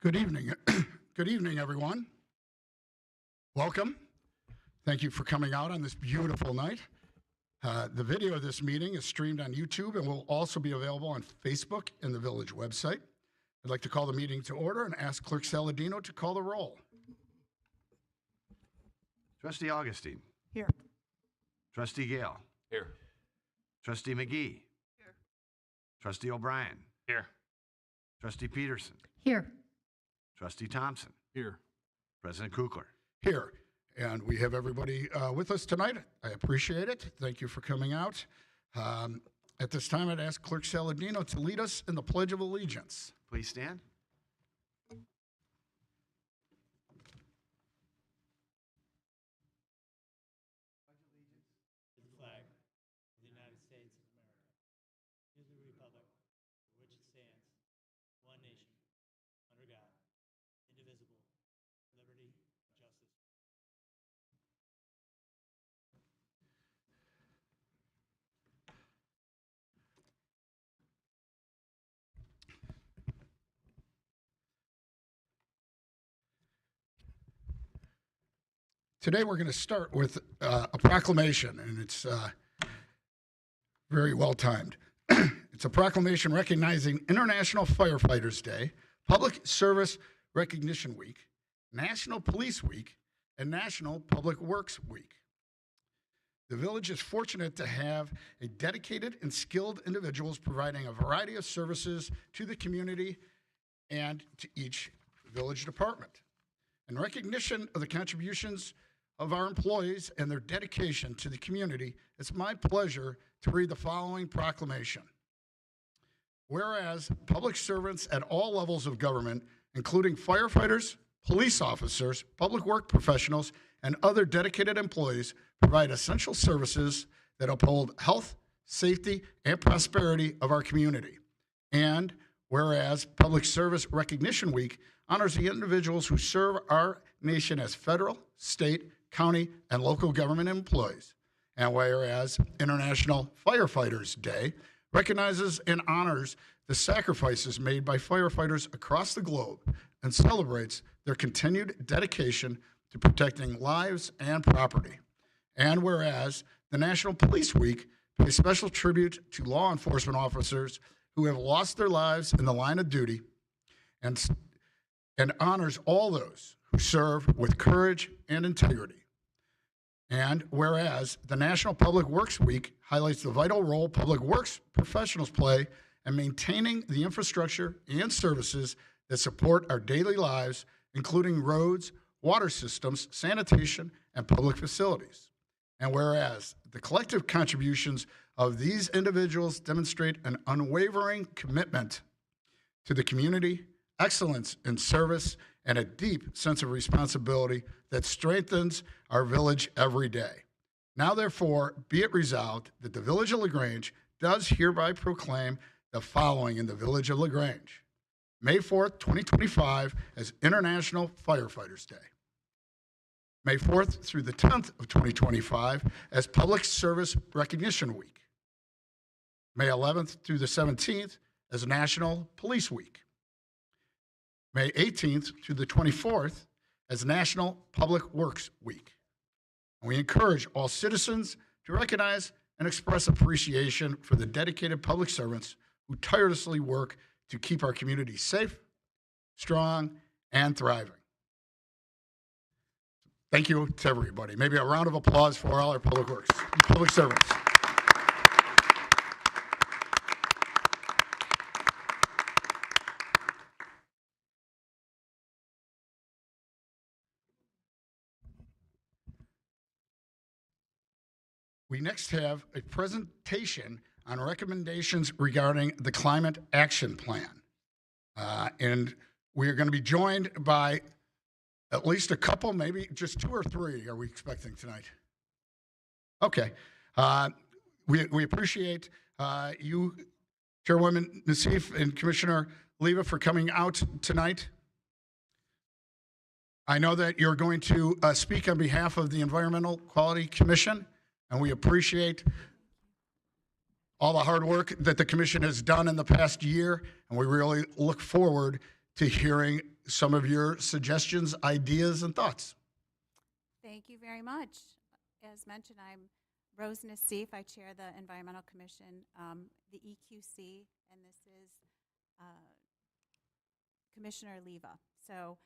Good evening. Good evening, everyone. Welcome. Thank you for coming out on this beautiful night. The video of this meeting is streamed on YouTube and will also be available on Facebook and the Village website. I'd like to call the meeting to order and ask Clerk Saladino to call the roll. Trustee Augustine. Here. Trustee Gale. Here. Trustee McGee. Here. Trustee O'Brien. Here. Trustee Peterson. Here. Trustee Thompson. Here. President Kukler. Here. And we have everybody with us tonight. I appreciate it. Thank you for coming out. At this time, I'd ask Clerk Saladino to lead us in the Pledge of Allegiance. Please stand. To the flag of the United States of America, to the republic for which it stands, one nation, under God, indivisible, with liberty and justice. Today, we're going to start with a proclamation, and it's very well timed. It's a proclamation recognizing International Firefighters Day, Public Service Recognition Week, National Police Week, and National Public Works Week. The Village is fortunate to have a dedicated and skilled individuals providing a variety of services to the community and to each Village department. In recognition of the contributions of our employees and their dedication to the community, it's my pleasure to read the following proclamation. Whereas public servants at all levels of government, including firefighters, police officers, public work professionals, and other dedicated employees, provide essential services that uphold health, safety, and prosperity of our community. And whereas Public Service Recognition Week honors the individuals who serve our nation as federal, state, county, and local government employees. And whereas International Firefighters Day recognizes and honors the sacrifices made by firefighters across the globe and celebrates their continued dedication to protecting lives and property. And whereas the National Police Week pays special tribute to law enforcement officers who have lost their lives in the line of duty and honors all those who serve with courage and integrity. And whereas the National Public Works Week highlights the vital role public works professionals play in maintaining the infrastructure and services that support our daily lives, including roads, water systems, sanitation, and public facilities. And whereas the collective contributions of these individuals demonstrate an unwavering commitment to the community, excellence in service, and a deep sense of responsibility that strengthens our village every day. Now, therefore, be it resolved that the Village of LaGrange does hereby proclaim the following in the Village of LaGrange. May 4th, 2025 as International Firefighters Day. May 4th through the 10th of 2025 as Public Service Recognition Week. May 11th through the 17th as National Police Week. May 18th through the 24th as National Public Works Week. And we encourage all citizens to recognize and express appreciation for the dedicated public servants who tirelessly work to keep our community safe, strong, and thriving. Thank you to everybody. Maybe a round of applause for all our public servants. We next have a presentation on recommendations regarding the Climate Action Plan. And we are going to be joined by at least a couple, maybe just two or three are we expecting tonight? Okay. We appreciate you, Chairwoman Nassif and Commissioner Leva, for coming out tonight. I know that you're going to speak on behalf of the Environmental Quality Commission, and we appreciate all the hard work that the commission has done in the past year, and we really look forward to hearing some of your suggestions, ideas, and thoughts. Thank you very much. As mentioned, I'm Rose Nassif. I chair the Environmental Commission, the EQC, and this is Commissioner Leva. So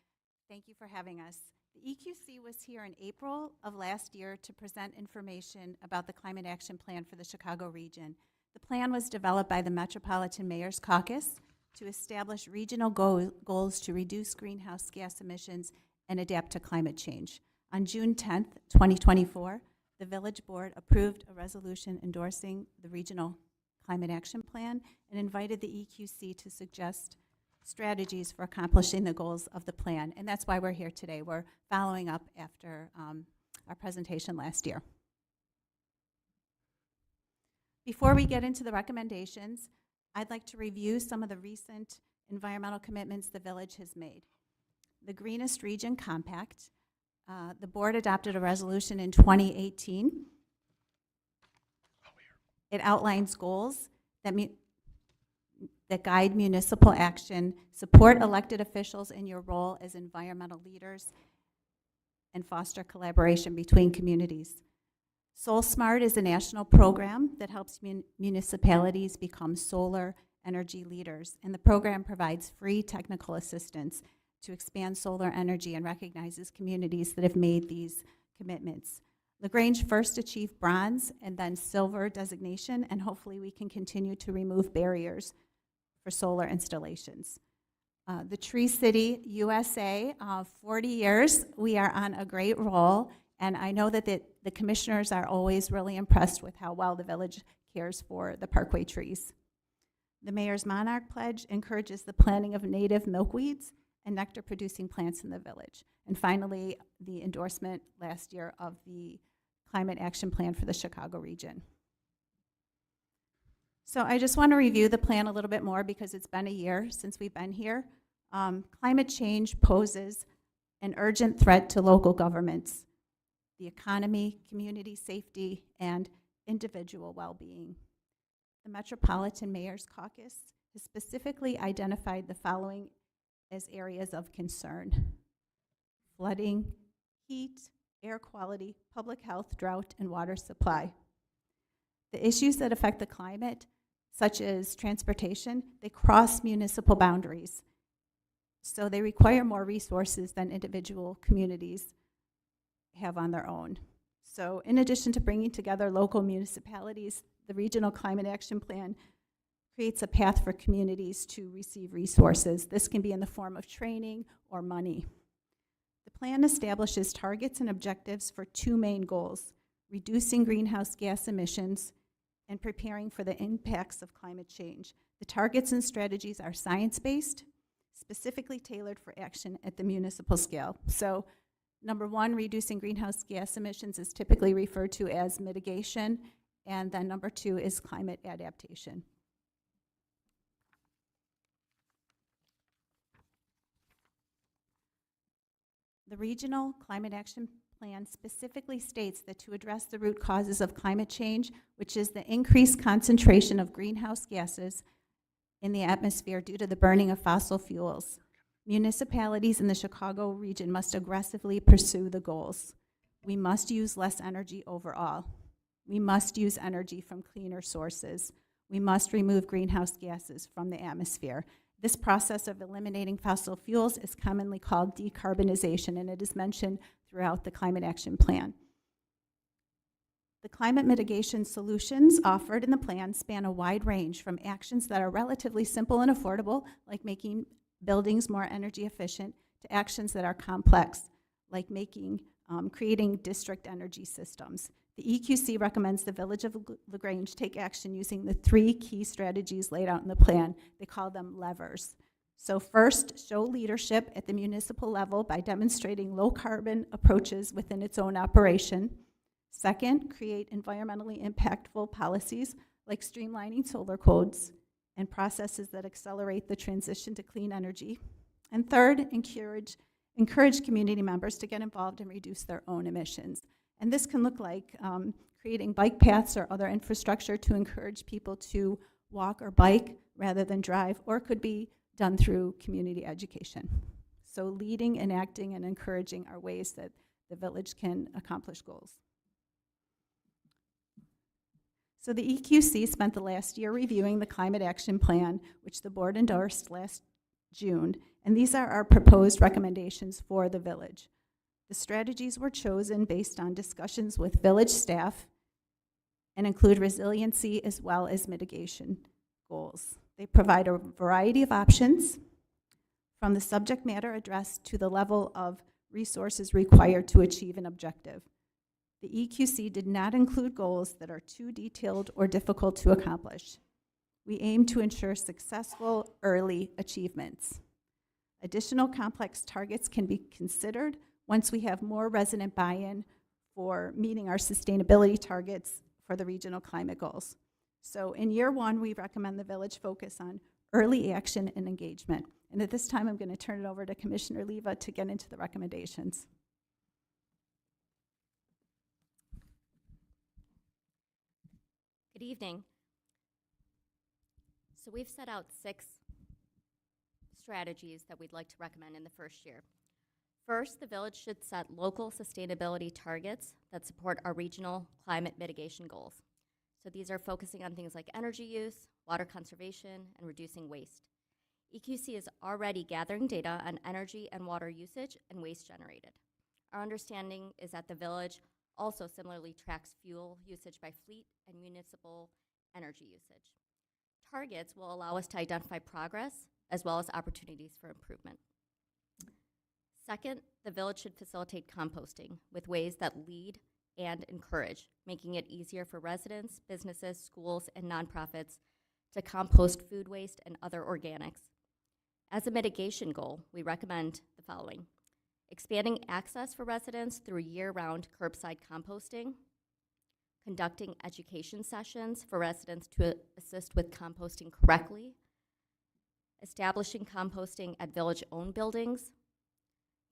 thank you for having us. The EQC was here in April of last year to present information about the Climate Action Plan for the Chicago region. The plan was developed by the Metropolitan Mayor's Caucus to establish regional goals to reduce greenhouse gas emissions and adapt to climate change. On June 10th, 2024, the Village Board approved a resolution endorsing the Regional Climate Action Plan and invited the EQC to suggest strategies for accomplishing the goals of the plan. And that's why we're here today. We're following up after our presentation last year. Before we get into the recommendations, I'd like to review some of the recent environmental commitments the village has made. The Greenest Region Compact, the board adopted a resolution in 2018. It outlines goals that guide municipal action, support elected officials in your role as environmental leaders, and foster collaboration between communities. Soul Smart is a national program that helps municipalities become solar energy leaders, and the program provides free technical assistance to expand solar energy and recognizes communities that have made these commitments. Grange first achieved bronze and then silver designation, and hopefully we can continue to remove barriers for solar installations. The Tree City USA, 40 years, we are on a great roll, and I know that the commissioners are always really impressed with how well the village cares for the parkway trees. The Mayor's Monarch Pledge encourages the planting of native milkweeds and nectar-producing plants in the village. And finally, the endorsement last year of the Climate Action Plan for the Chicago region. So I just want to review the plan a little bit more because it's been a year since we've been here. Climate change poses an urgent threat to local governments, the economy, community safety, and individual well-being. The Metropolitan Mayor's Caucus has specifically identified the following as areas of concern: flooding, heat, air quality, public health, drought, and water supply. The issues that affect the climate, such as transportation, they cross municipal boundaries. So they require more resources than individual communities have on their own. So in addition to bringing together local municipalities, the Regional Climate Action Plan creates a path for communities to receive resources. This can be in the form of training or money. The plan establishes targets and objectives for two main goals: reducing greenhouse gas emissions and preparing for the impacts of climate change. The targets and strategies are science-based, specifically tailored for action at the municipal scale. So, number one, reducing greenhouse gas emissions is typically referred to as mitigation, and then number two is climate adaptation. The Regional Climate Action Plan specifically states that to address the root causes of climate change, which is the increased concentration of greenhouse gases in the atmosphere due to the burning of fossil fuels, municipalities in the Chicago region must aggressively pursue the goals. We must use less energy overall. We must use energy from cleaner sources. We must remove greenhouse gases from the atmosphere. This process of eliminating fossil fuels is commonly called decarbonization, and it is mentioned throughout the Climate Action Plan. The climate mitigation solutions offered in the plan span a wide range from actions that are relatively simple and affordable, like making buildings more energy efficient, to actions that are complex, like creating district energy systems. The EQC recommends the Village of Grange take action using the three key strategies laid out in the plan. They call them levers. So first, show leadership at the municipal level by demonstrating low carbon approaches within its own operation. Second, create environmentally impactful policies like streamlining solar codes and processes that accelerate the transition to clean energy. And third, encourage community members to get involved and reduce their own emissions. And this can look like creating bike paths or other infrastructure to encourage people to walk or bike rather than drive, or it could be done through community education. So leading and acting and encouraging are ways that the village can accomplish goals. So the EQC spent the last year reviewing the Climate Action Plan, which the board endorsed last June, and these are our proposed recommendations for the village. The strategies were chosen based on discussions with village staff and include resiliency as well as mitigation goals. They provide a variety of options from the subject matter addressed to the level of resources required to achieve an objective. The EQC did not include goals that are too detailed or difficult to accomplish. We aim to ensure successful early achievements. Additional complex targets can be considered once we have more resident buy-in for meeting our sustainability targets for the regional climate goals. So in year one, we recommend the village focus on early action and engagement. And at this time, I'm going to turn it over to Commissioner Leva to get into the recommendations. Good evening. So we've set out 6 strategies that we'd like to recommend in the first year. First, the village should set local sustainability targets that support our regional climate mitigation goals. So these are focusing on things like energy use, water conservation, and reducing waste. EQC is already gathering data on energy and water usage and waste generated. Our understanding is that the village also similarly tracks fuel usage by fleet and municipal energy usage. Targets will allow us to identify progress as well as opportunities for improvement. Second, the village should facilitate composting with ways that lead and encourage, making it easier for residents, businesses, schools, and nonprofits to compost food waste and other organics. As a mitigation goal, we recommend the following: expanding access for residents through year-round curbside composting, conducting education sessions for residents to assist with composting correctly, establishing composting at village-owned buildings,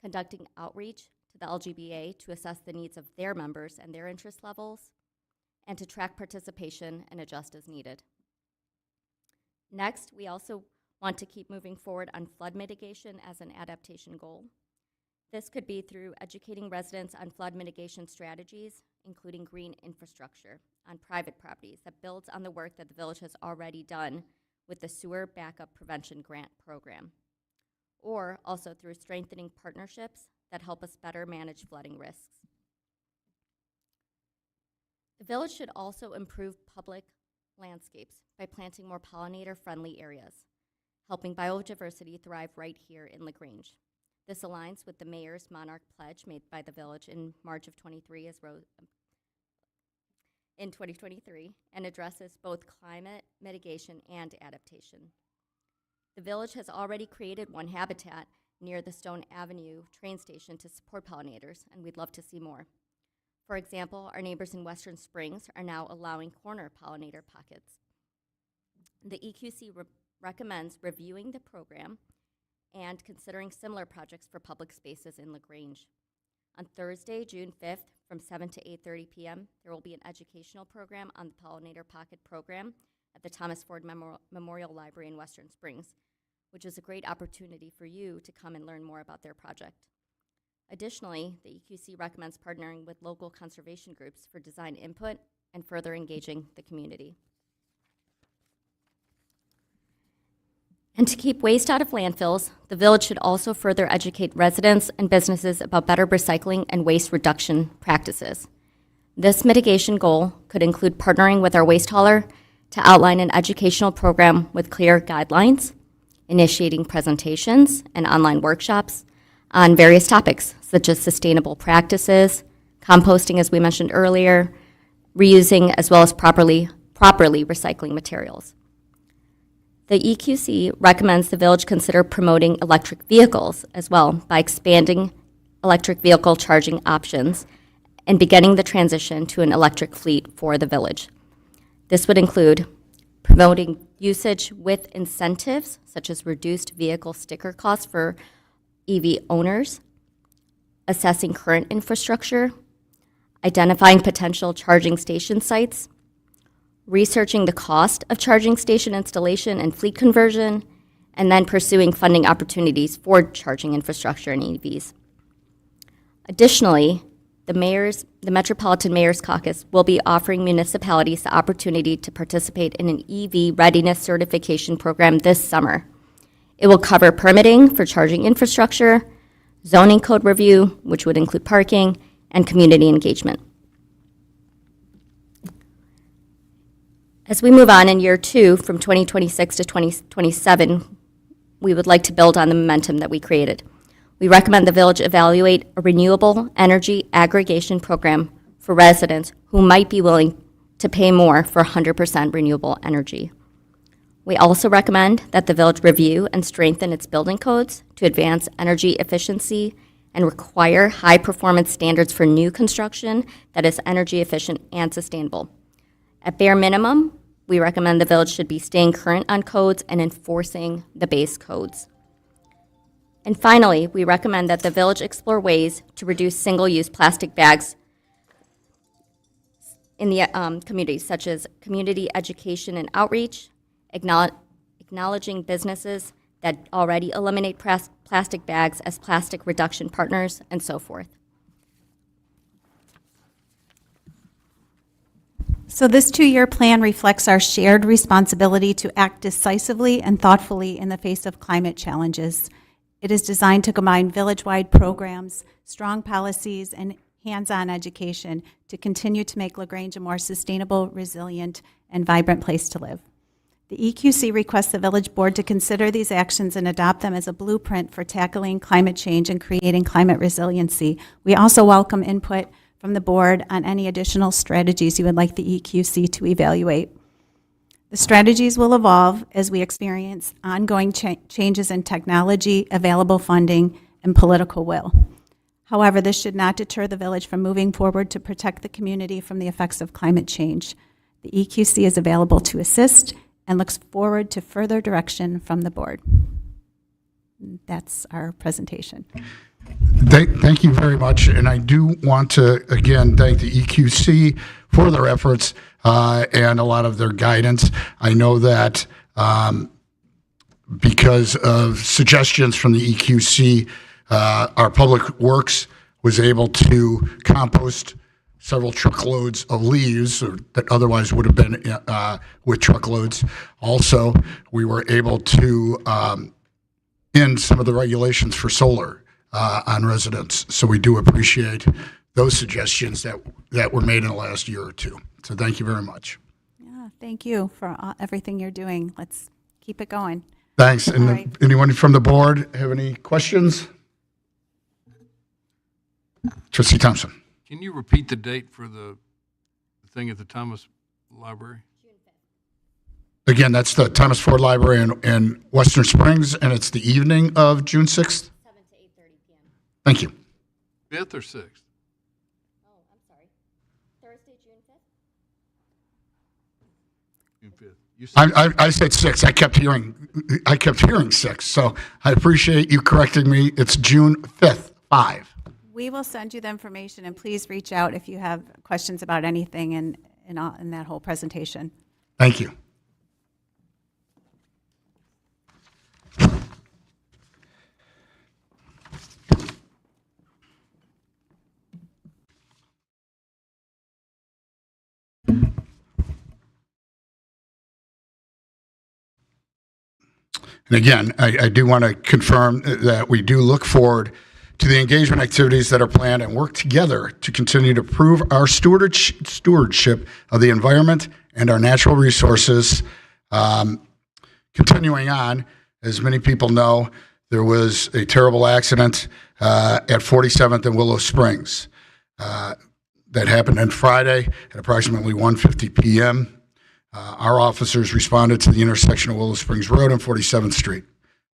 conducting outreach to the LGBA to assess the needs of their members and their interest levels, and to track participation and adjust as needed. Next, we also want to keep moving forward on flood mitigation as an adaptation goal. This could be through educating residents on flood mitigation strategies, including green infrastructure on private properties that builds on the work that the village has already done with the Sewer Backup Prevention Grant Program, or also through strengthening partnerships that help us better manage flooding risks. The village should also improve public landscapes by planting more pollinator-friendly areas, helping biodiversity thrive right here in Grange. This aligns with the mayor's Monarch Pledge made by the village in March of 2023 and addresses both climate mitigation and adaptation. The village has already created one habitat near the Stone Avenue train station to support pollinators, and we'd love to see more. For example, our neighbors in Western Springs are now allowing corner pollinator pockets. The EQC recommends reviewing the program and considering similar projects for public spaces in Grange. On Thursday, June 5th, from 7 to 8:30 p.m., there will be an educational program on the Pollinator Pocket program at the Thomas Ford Memorial Library in Western Springs, which is a great opportunity for you to come and learn more about their project. Additionally, the EQC recommends partnering with local conservation groups for design input and further engaging the community. And to keep waste out of landfills, the village should also further educate residents and businesses about better recycling and waste reduction practices. This mitigation goal could include partnering with our waste hauler to outline an educational program with clear guidelines, initiating presentations and online workshops on various topics, such as sustainable practices, composting, as we mentioned earlier, reusing, as well as properly recycling materials. The EQC recommends the village consider promoting electric vehicles as well by expanding electric vehicle charging options and beginning the transition to an electric fleet for the village. This would include promoting usage with incentives, such as reduced vehicle sticker costs for EV owners, assessing current infrastructure, identifying potential charging station sites, researching the cost of charging station installation and fleet conversion, and then pursuing funding opportunities for charging infrastructure and EVs. Additionally, the Metropolitan Mayor's Caucus will be offering municipalities the opportunity to participate in an EV readiness certification program this summer. It will cover permitting for charging infrastructure, zoning code review, which would include parking, and community engagement. As we move on in year 2, from 2026 to 2027, we would like to build on the momentum that we created. We recommend the village evaluate a renewable energy aggregation program for residents who might be willing to pay more for 100% renewable energy. We also recommend that the village review and strengthen its building codes to advance energy efficiency and require high-performance standards for new construction that is energy efficient and sustainable. At bare minimum, we recommend the village should be staying current on codes and enforcing the base codes. And finally, we recommend that the village explore ways to reduce single-use plastic bags in the communities, such as community education and outreach, acknowledging businesses that already eliminate plastic bags as plastic reduction partners, and so forth. So this 2-year plan reflects our shared responsibility to act decisively and thoughtfully in the face of climate challenges. It is designed to combine village-wide programs, strong policies, and hands-on education to continue to make LaGrange a more sustainable, resilient, and vibrant place to live. The EQC requests the village board to consider these actions and adopt them as a blueprint for tackling climate change and creating climate resiliency. We also welcome input from the board on any additional strategies you would like the EQC to evaluate. The strategies will evolve as we experience ongoing changes in technology, available funding, and political will. However, this should not deter the village from moving forward to protect the community from the effects of climate change. The EQC is available to assist and looks forward to further direction from the board. That's our presentation. Thank you very much, and I do want to, again, thank the EQC for their efforts and a lot of their guidance. I know that because of suggestions from the EQC, our Public Works was able to compost several truckloads of leaves that otherwise would have been with truckloads. Also, we were able to end some of the regulations for solar on residents. So we do appreciate those suggestions that were made in the last year or two. So thank you very much. Yeah, thank you for everything you're doing. Let's keep it going. Thanks. And All right. anyone from the board have any questions? Trustee Thompson. Can you repeat the date for the thing at the Thomas Library? Again, that's the Thomas Ford Library in Western Springs, and it's the evening of June 6th. 7 to 8:30 p.m. Thank you. 5th or 6th? Oh, I'm sorry. Thursday, June 5th? June 5th. You said I said 6. I kept hearing 6. So I appreciate you correcting me. It's June 5th, 5. We will send you the information, and please reach out if you have questions about anything in that whole presentation. Thank you. And again, I do want to confirm that we do look forward to the engagement activities that are planned and work together to continue to prove our stewardship of the environment and our natural resources. Continuing on, as many people know, there was a terrible accident at 47th and Willow Springs that happened on Friday at approximately 1:50 p.m. Our officers responded to the intersection of Willow Springs Road and 47th Street.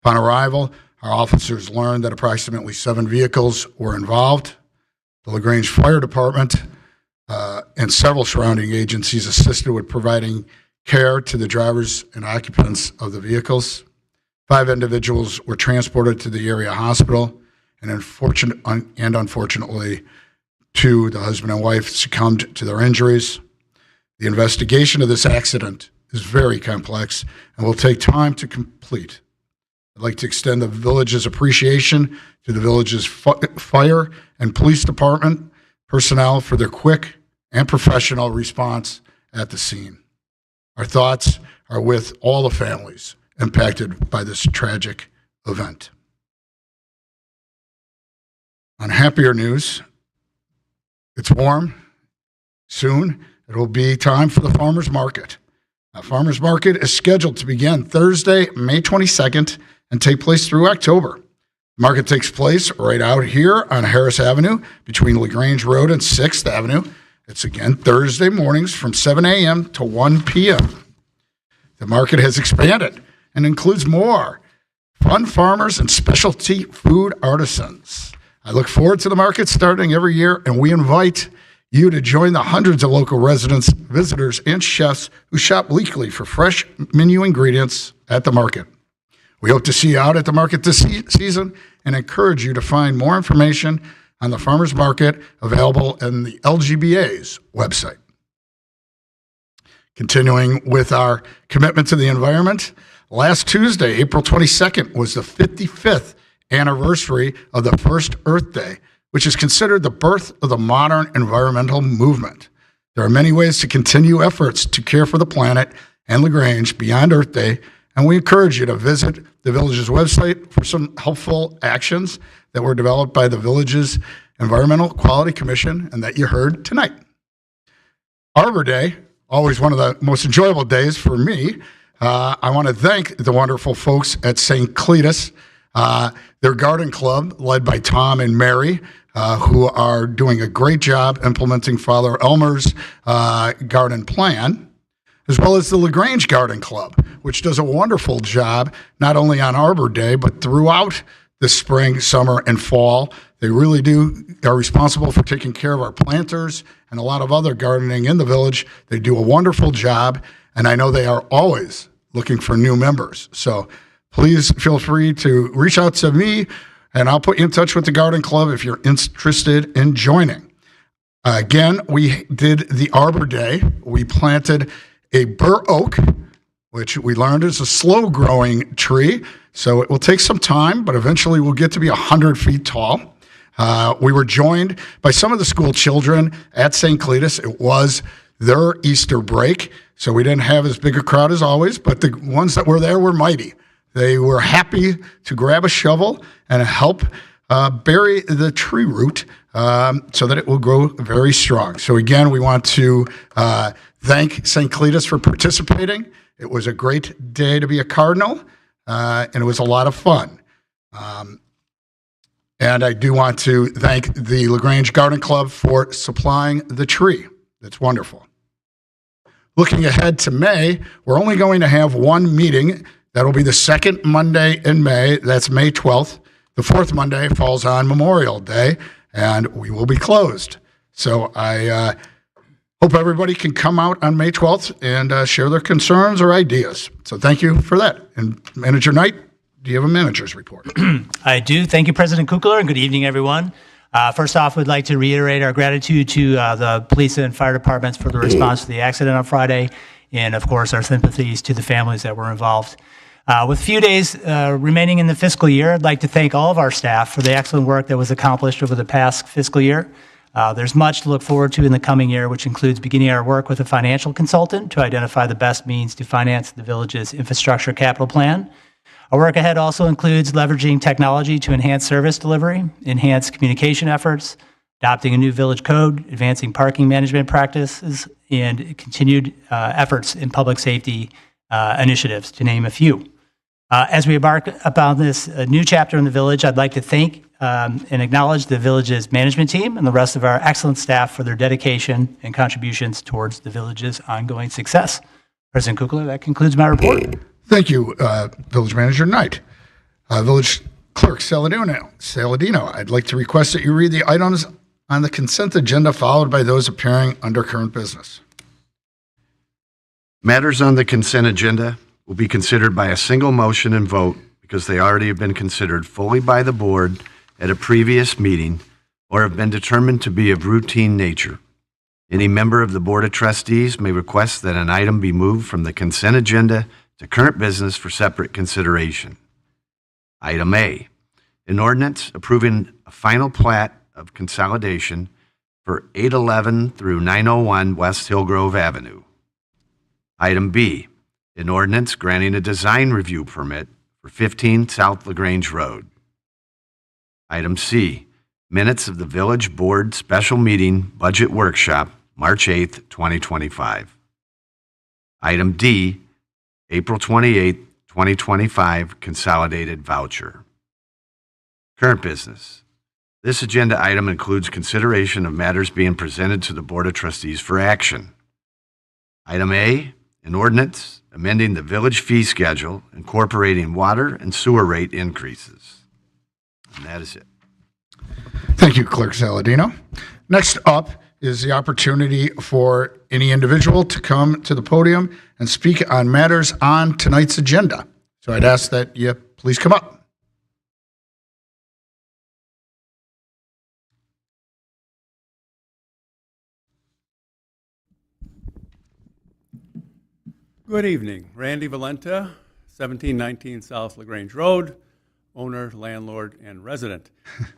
Upon arrival, our officers learned that approximately 7 vehicles were involved. The LaGrange Fire Department and several surrounding agencies assisted with providing care to the drivers and occupants of the vehicles. 5 individuals were transported to the area hospital, and unfortunately, 2, the husband and wife, succumbed to their injuries. The investigation of this accident is very complex and will take time to complete. I'd like to extend the village's appreciation to the village's fire and police department personnel for their quick and professional response at the scene. Our thoughts are with all the families impacted by this tragic event. On happier news, it's warm. Soon, it will be time for the farmers market. The farmers market is scheduled to begin Thursday, May 22nd, and take place through October. The market takes place right out here on Harris Avenue between Grange Road and 6th Avenue. It's again Thursday mornings from 7 a.m. to 1 p.m. The market has expanded and includes more fun farmers and specialty food artisans. I look forward to the market starting every year, and we invite you to join the hundreds of local residents, visitors, and chefs who shop weekly for fresh menu ingredients at the market. We hope to see you out at the market this season and encourage you to find more information on the farmers market available in the LGBA's website. Continuing with our commitment to the environment, last Tuesday, April 22nd, was the 55th anniversary of the first Earth Day, which is considered the birth of the modern environmental movement. There are many ways to continue efforts to care for the planet and Grange beyond Earth Day, and we encourage you to visit the village's website for some helpful actions that were developed by the village's Environmental Quality Commission and that you heard tonight. Arbor Day, always one of the most enjoyable days for me. I want to thank the wonderful folks at St. Cletus, their garden club led by Tom and Mary, who are doing a great job implementing Father Elmer's garden plan, as well as the LaGrange Garden Club, which does a wonderful job not only on Arbor Day, but throughout the spring, summer, and fall. They really are responsible for taking care of our planters and a lot of other gardening in the village. They do a wonderful job, and I know they are always looking for new members. So please feel free to reach out to me, and I'll put you in touch with the Garden Club if you're interested in joining. Again, we did the Arbor Day. We planted a bur oak, which we learned is a slow-growing tree, so it will take some time, but eventually we'll get to be 100 feet tall. We were joined by some of the school children at St. Cletus. It was their Easter break, so we didn't have as big a crowd as always, but the ones that were there were mighty. They were happy to grab a shovel and help bury the tree root so that it will grow very strong. So again, we want to thank St. Cletus for participating. It was a great day to be a Cardinal, and it was a lot of fun. And I do want to thank the LaGrange Garden Club for supplying the tree. That's wonderful. Looking ahead to May, we're only going to have one meeting. That'll be the second Monday in May. That's May 12th. The fourth Monday falls on Memorial Day, and we will be closed. So I hope everybody can come out on May 12th and share their concerns or ideas. So thank you for that. And Manager Knight, do you have a manager's report? I do. Thank you, President Kukler, and good evening, everyone. First off, we'd like to reiterate our gratitude to the police and fire departments for the response to the accident on Friday, and of course, our sympathies to the families that were involved. With few days remaining in the fiscal year, I'd like to thank all of our staff for the excellent work that was accomplished over the past fiscal year. There's much to look forward to in the coming year, which includes beginning our work with a financial consultant to identify the best means to finance the village's infrastructure capital plan. Our work ahead also includes leveraging technology to enhance service delivery, enhance communication efforts, adopting a new village code, advancing parking management practices, and continued efforts in public safety initiatives, to name a few. As we embark upon this new chapter in the village, I'd like to thank and acknowledge the village's management team and the rest of our excellent staff for their dedication and contributions towards the village's ongoing success. President Kukler, that concludes my report. Thank you, Village Manager Knight. Village Clerk Saladino, I'd like to request that you read the items on the consent agenda followed by those appearing under current business. Matters on the consent agenda will be considered by a single motion and vote because they already have been considered fully by the board at a previous meeting or have been determined to be of routine nature. Any member of the Board of Trustees may request that an item be moved from the consent agenda to current business for separate consideration. Item A, an ordinance approving a final plat of consolidation for 811 through 901 West Hillgrove Avenue. Item B, an ordinance granting a design review permit for 15 South LaGrange Road. Item C, minutes of the Village Board Special Meeting Budget Workshop, March 8th, 2025. Item D, April 28th, 2025 Consolidated Voucher. Current business. This agenda item includes consideration of matters being presented to the Board of Trustees for action. Item A, an ordinance amending the village fee schedule incorporating water and sewer rate increases. And that is it. Thank you, Clerk Saladino. Next up is the opportunity for any individual to come to the podium and speak on matters on tonight's agenda. So I'd ask that you please come up. Good evening. Randy Valenta, 1719 South LaGrange Road, owner, landlord, and resident.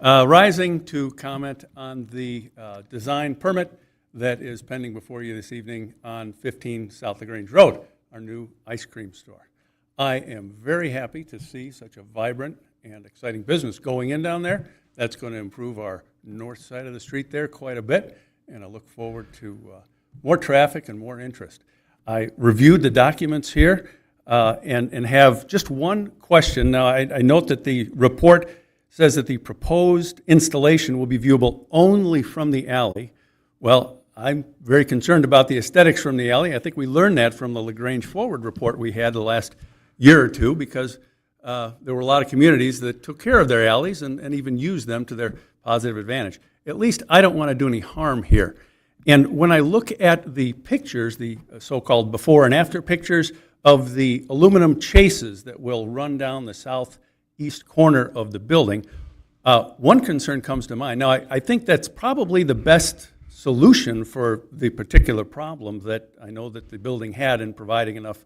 Rising to comment on the design permit that is pending before you this evening on 15 South LaGrange Road, our new ice cream store. I am very happy to see such a vibrant and exciting business going in down there. That's going to improve our north side of the street there quite a bit, and I look forward to more traffic and more interest. I reviewed the documents here and have just one question. Now, I note that the report says that the proposed installation will be viewable only from the alley. Well, I'm very concerned about the aesthetics from the alley. I think we learned that from the LaGrange Forward report we had the last year or two, because there were a lot of communities that took care of their alleys and even used them to their positive advantage. At least I don't want to do any harm here. And when I look at the pictures, the so-called before and after pictures of the aluminum chases that will run down the southeast corner of the building, one concern comes to mind. Now, I think that's probably the best solution for the particular problem that I know that the building had in providing enough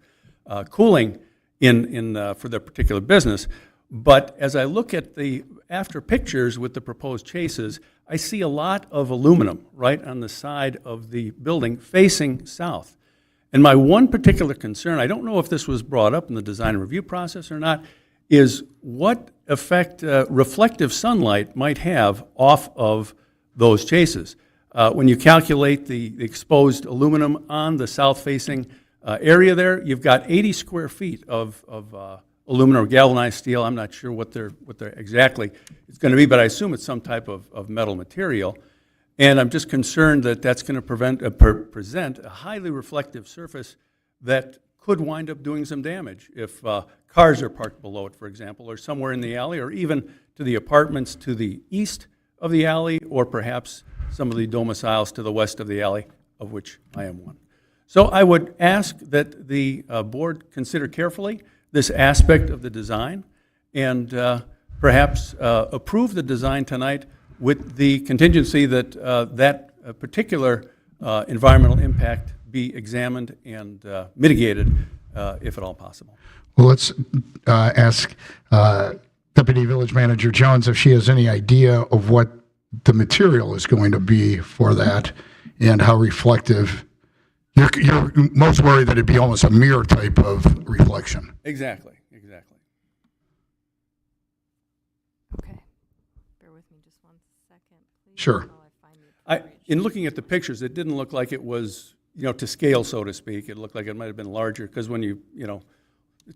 cooling for their particular business. But as I look at the after pictures with the proposed chases, I see a lot of aluminum right on the side of the building facing south. And my one particular concern, I don't know if this was brought up in the design review process or not, is what effect reflective sunlight might have off of those chases. When you calculate the exposed aluminum on the south-facing area there, you've got 80 square feet of aluminum or galvanized steel. I'm not sure what they're exactly it's going to be, but I assume it's some type of metal material. And I'm just concerned that that's going to present a highly reflective surface that could wind up doing some damage if cars are parked below it, for example, or somewhere in the alley, or even to the apartments to the east of the alley, or perhaps some of the domiciles to the west of the alley, of which I am one. So I would ask that the board consider carefully this aspect of the design, and perhaps approve the design tonight with the contingency that that particular environmental impact be examined and mitigated if at all possible. Well, let's ask Deputy Village Manager Jones if she has any idea of what the material is going to be for that and how reflective. You're most worried that it'd be almost a mirror type of reflection. Exactly. Okay. Bear with me just one second, please. Sure. While I find the appropriate In looking at the pictures, it didn't look like it was, to scale, so to speak. It looked like it might have been larger, because when you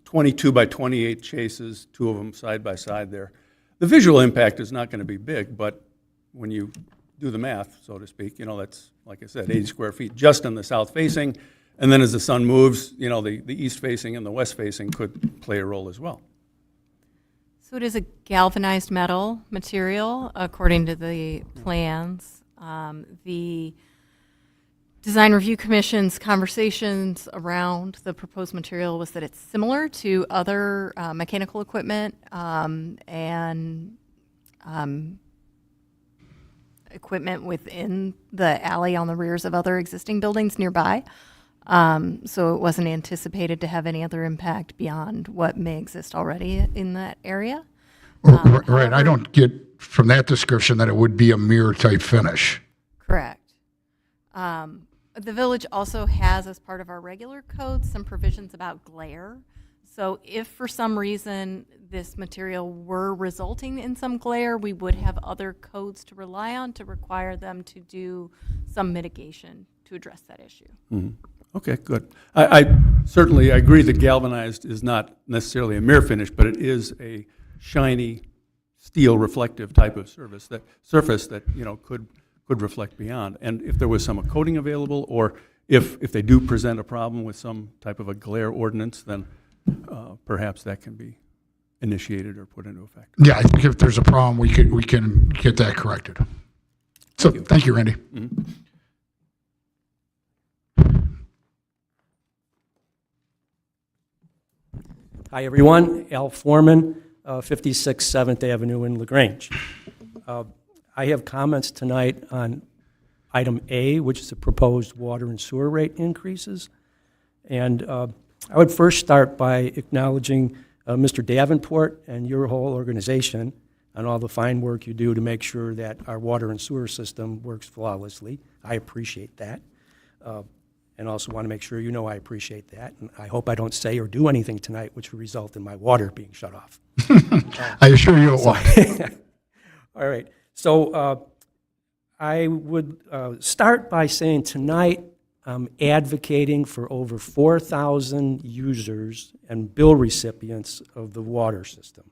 22 by 28 chases, two of them side by side there, the visual impact is not going to be big, but when you do the math, so to speak, that's, like I said, 80 square feet just on the south facing, and then as the sun moves, the east facing and the west facing could play a role as well. So it is a galvanized metal material, according to the plans. The Design Review Commission's conversations around the proposed material was that it's similar to other mechanical equipment and equipment within the alley on the rears of other existing buildings nearby. So it wasn't anticipated to have any other impact beyond what may exist already in that area. Right, I don't get from that description that it would be a mirror type finish. Correct. The village also has, as part of our regular code, some provisions about glare. So if for some reason this material were resulting in some glare, we would have other codes to rely on to require them to do some mitigation to address that issue. Okay, good. I certainly agree that galvanized is not necessarily a mirror finish, but it is a shiny steel reflective type of surface that could reflect beyond. And if there was some coating available, or if they do present a problem with some type of a glare ordinance, then perhaps that can be initiated or put into effect. Yeah, I think if there's a problem, we can get that corrected. So, thank you, Randy. Hi, everyone. Al Foreman, 56 7th Avenue in LaGrange. I have comments tonight on item A, which is the proposed water and sewer rate increases. And I would first start by acknowledging Mr. Davenport and your whole organization on all the fine work you do to make sure that our water and sewer system works flawlessly. I appreciate that. And also want to make sure you know I appreciate that. And I hope I don't say or do anything tonight which will result in my water being shut off. I assure you it won't. All right. So I would start by saying tonight I'm advocating for over 4,000 users and bill recipients of the water system.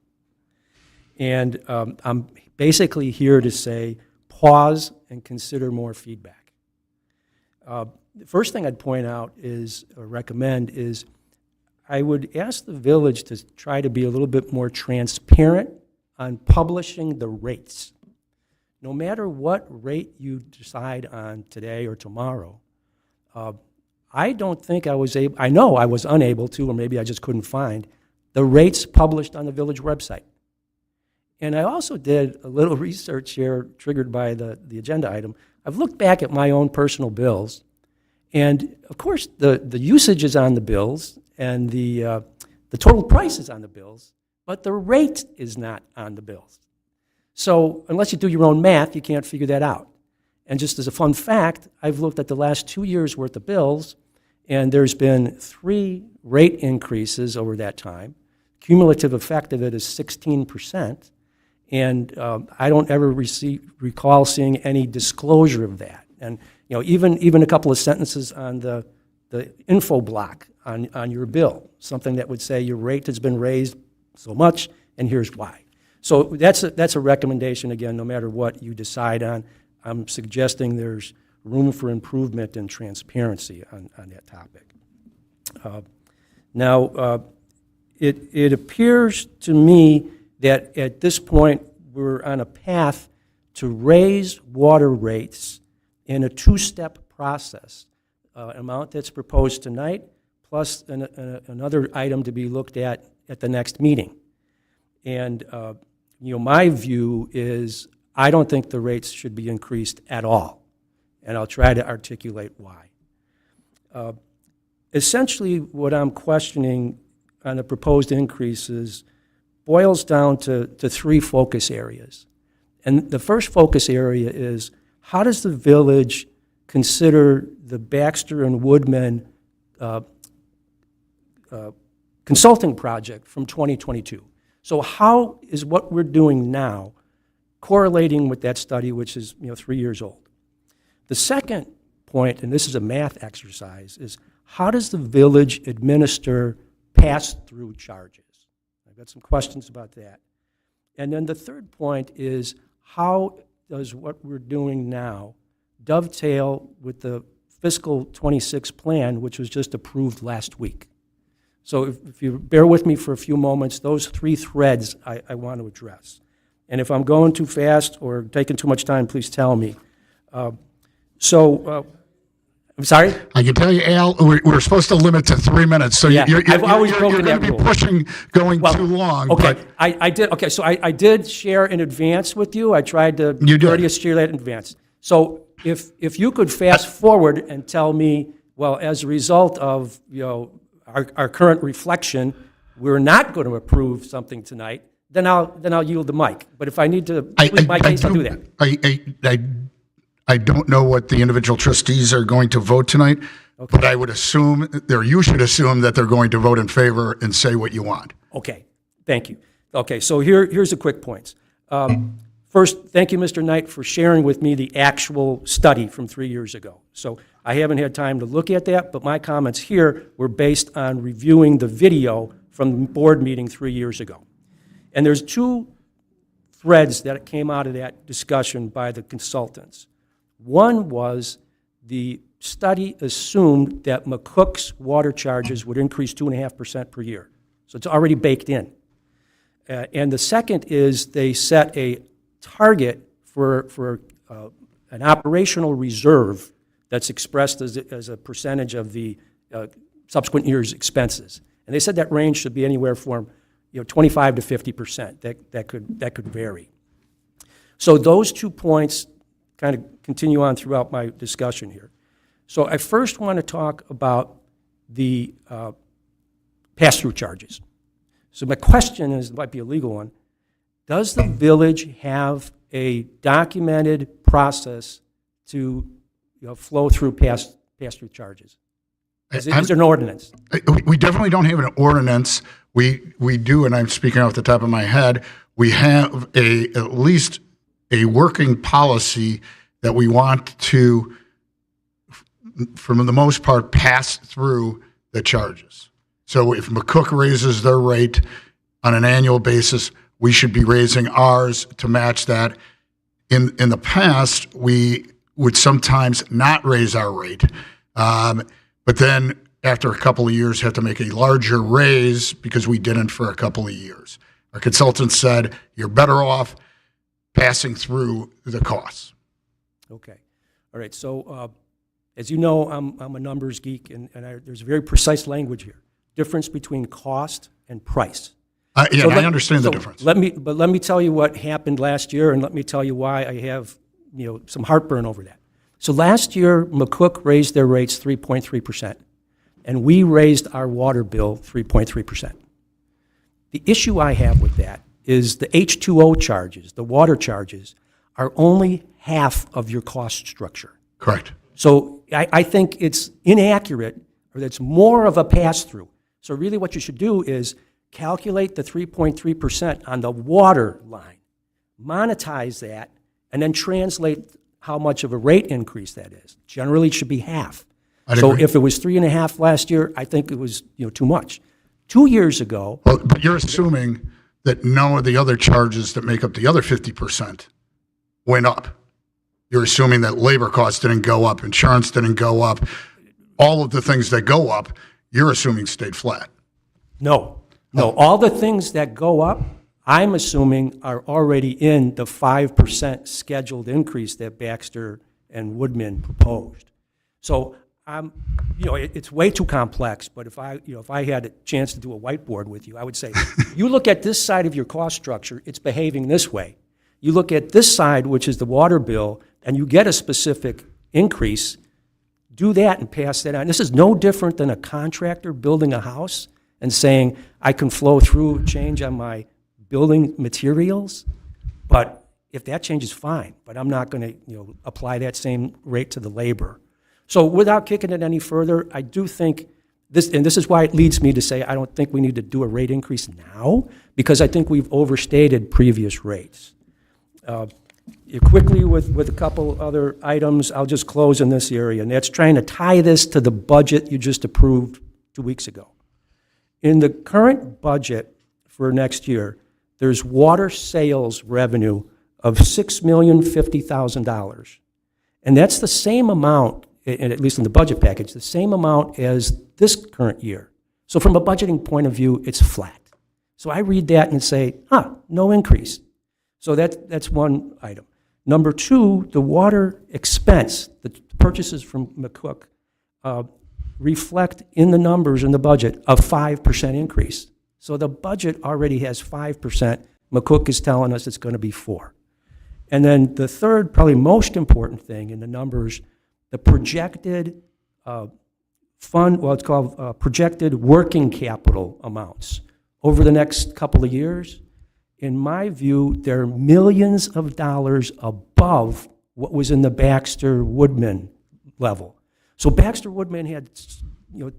And I'm basically here to say pause and consider more feedback. The first thing I'd point out is, or recommend, is I would ask the village to try to be a little bit more transparent on publishing the rates. No matter what rate you decide on today or tomorrow, I don't think I was able, I know I was unable to, or maybe I just couldn't find, the rates published on the village website. And I also did a little research here, triggered by the agenda item. I've looked back at my own personal bills, and of course, the usage is on the bills, and the total price is on the bills, but the rate is not on the bills. So unless you do your own math, you can't figure that out. And just as a fun fact, I've looked at the last 2 years' worth of bills, and there's been 3 rate increases over that time. Cumulative effect of it is 16%, and I don't ever recall seeing any disclosure of that. And you know, even a couple of sentences on the info block on your bill, something that would say your rate has been raised so much, and here's why. So that's a recommendation, again, no matter what you decide on. I'm suggesting there's room for improvement and transparency on that topic. Now, it appears to me that at this point we're on a path to raise water rates in a 2-step process. An amount that's proposed tonight, plus another item to be looked at the next meeting. And you know, my view is I don't think the rates should be increased at all, and I'll try to articulate why. Essentially, what I'm questioning on the proposed increases boils down to 3 focus areas. And the first focus area is, how does the village consider the Baxter and Woodman consulting project from 2022? So how is what we're doing now correlating with that study, which is 3 years old? The second point, and this is a math exercise, is how does the village administer pass-through charges? I've got some questions about that. And then the third point is, how does what we're doing now dovetail with the fiscal 26 plan, which was just approved last week? So if you bear with me for a few moments, those 3 threads I want to address. And if I'm going too fast or taking too much time, please tell me. I'm sorry? I can tell you, Al, we're supposed to limit to 3 minutes, so Yeah, you're I've always broken going that to be rule. pushing going too long. Okay, But I did. Okay, so I did share in advance with you. I tried to You did. courteously share that in advance. So if you could fast forward and tell me, well, as a result of our current reflection, we're not going to approve something tonight, then I'll yield the mic. But if I need to plead my case, I'll do that. I don't know what the individual trustees are going to vote tonight, but I would assume, or you should assume, that they're going to vote in favor and say what you want. Okay, thank you. Okay, so here's the quick points. First, thank you, Mr. Knight, for sharing with me the actual study from 3 years ago. So I haven't had time to look at that, but my comments here were based on reviewing the video from the board meeting 3 years ago. And there's two threads that came out of that discussion by the consultants. One was the study assumed that McCook's water charges would increase 2.5% per year. So it's already baked in. And the second is they set a target for an operational reserve that's expressed as a percentage of the subsequent year's expenses. And they said that range should be anywhere from 25 to 50%. That could vary. So those 2 points kind of continue on throughout my discussion here. So I first want to talk about the pass-through charges. So my question is, it might be a legal one, does the village have a documented process to flow through pass-through charges? Is there an ordinance? We definitely don't have an ordinance. We do, and I'm speaking off the top of my head, we have at least a working policy that we want to, for the most part, pass through the charges. So if McCook raises their rate on an annual basis, we should be raising ours to match that. In the past, we would sometimes not raise our rate, but then after a couple of years have to make a larger raise because we didn't for a couple of years. Our consultant said, you're better off passing through the costs. Okay. All right. So as you know, I'm a numbers geek, and there's very precise language here. Difference between cost and price. Yeah, I understand the difference. Let me tell you what happened last year, and let me tell you why I have some heartburn over that. So last year, McCook raised their rates 3.3%, and we raised our water bill 3.3%. The issue I have with that is the H2O charges, the water charges, are only half of your cost structure. Correct. So I think it's inaccurate, or it's more of a pass-through. So really what you should do is calculate the 3.3% on the water line, monetize that, and then translate how much of a rate increase that is. Generally, it should be half. So if it was 3.5 last year, I think it was too much. 2 years ago. Well, but you're assuming that none of the other charges that make up the other 50% went up. You're assuming that labor costs didn't go up, insurance didn't go up, all of the things that go up, you're assuming stayed flat. No. All the things that go up, I'm assuming are already in the 5% scheduled increase that Baxter and Woodman proposed. So it's way too complex, but if I had a chance to do a whiteboard with you, I would say, you look at this side of your cost structure, it's behaving this way. You look at this side, which is the water bill, and you get a specific increase, do that and pass that on. This is no different than a contractor building a house and saying, I can flow through change on my building materials, but if that changes, fine, but I'm not going to apply that same rate to the labor. So without kicking it any further, I do think this, and this is why it leads me to say I don't think we need to do a rate increase now, because I think we've overstated previous rates. Quickly with a couple other items, I'll just close in this area, and that's trying to tie this to the budget you just approved 2 weeks ago. In the current budget for next year, there's water sales revenue of $6,050,000. And that's the same amount, at least in the budget package, the same amount as this current year. So from a budgeting point of view, it's flat. So I read that and say, no increase. So that's one item. Number two, the water expense, the purchases from McCook, reflect in the numbers in the budget a 5% increase. So the budget already has 5%. McCook is telling us it's going to be 4%. And then the third, probably most important thing in the numbers, the projected projected working capital amounts over the next couple of years in my view, they're millions of dollars above what was in the Baxter Woodman level. So Baxter Woodman had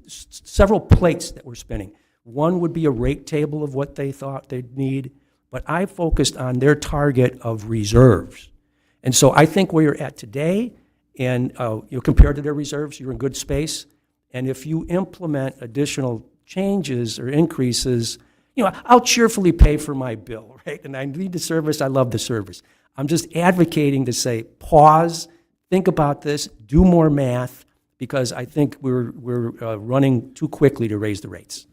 several plates that were spinning. One would be a rate table of what they thought they'd need, but I focused on their target of reserves. And so I think where you're at today, and compared to their reserves, you're in good space. And if you implement additional changes or increases, I'll cheerfully pay for my bill, right? And I need the service, I love the service. I'm just advocating to say, pause, think about this, do more math, because I think we're running too quickly to raise the rates.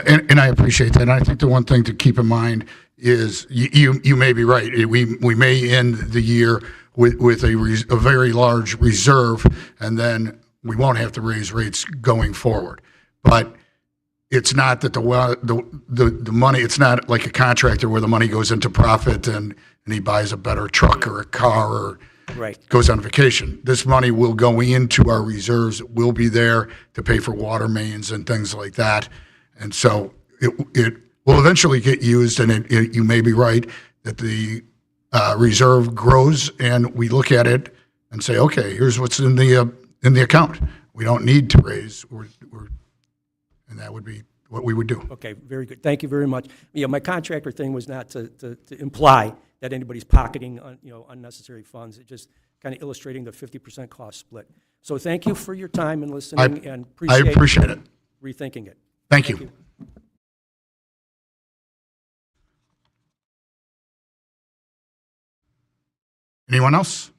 And I appreciate that. And I think the one thing to keep in mind is you may be right. We may end the year with a very large reserve, and then we won't have to raise rates going forward. But it's not that the money, it's not like a contractor where the money goes into profit and he buys a better truck or a car or Right. goes on vacation. This money will go into our reserves. It will be there to pay for water mains and things like that. And so it will eventually get used, and you may be right that the reserve grows, and we look at it and say, okay, here's what's in the account. We don't need to raise, and that would be what we would do. Okay, very good. Thank you very much. My contractor thing was not to imply that anybody's pocketing unnecessary funds. It just kind of illustrating the 50% cost split. So thank you for your time and listening, and I appreciate it. rethinking it. Thank you. Anyone else?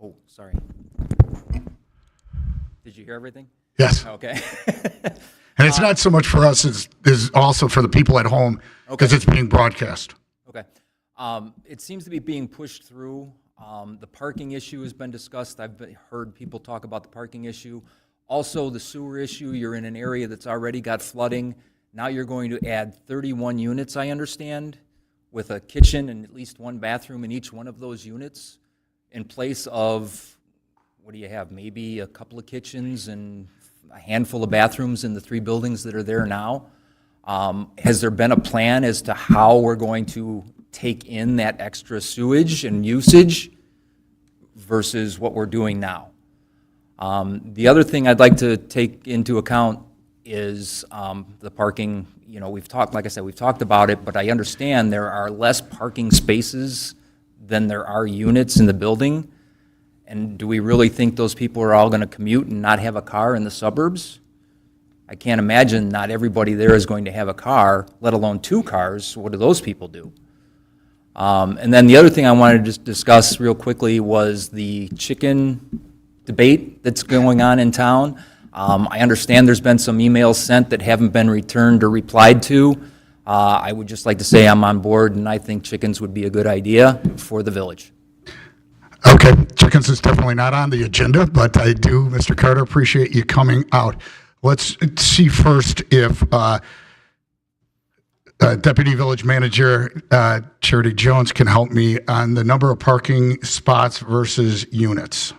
Oh, sorry. Did you hear everything? Yes. Okay. And it's not so much for us as also for the people at home, because it's being broadcast. Okay. It seems to be being pushed through. The parking issue has been discussed. Heard people talk about the parking issue. Also, the sewer issue. You're in an area that's already got flooding. Now you're going to add 31 units, I understand, with a kitchen and at least one bathroom in each one of those units, in place of, what do you have, maybe a couple of kitchens and a handful of bathrooms in the 3 buildings that are there now. Has there been a plan as to how we're going to take in that extra sewage and usage versus what we're doing now? The other thing I'd like to take into account is the parking. We've talked, like I said, we've talked about it, but I understand there are less parking spaces than there are units in the building. And do we really think those people are all going to commute and not have a car in the suburbs? I can't imagine not everybody there is going to have a car, let alone 2 cars. What do those people do? And then the other thing I wanted to just discuss real quickly was the chicken debate that's going on in town. I understand there's been some emails sent that haven't been returned or replied to. I would just like to say I'm on board, and I think chickens would be a good idea for the village. Okay, chickens is definitely not on the agenda, but I do, Mr. Carter, appreciate you coming out. Let's see first if Deputy Village Manager Charity Jones can help me on the number of parking spots versus units.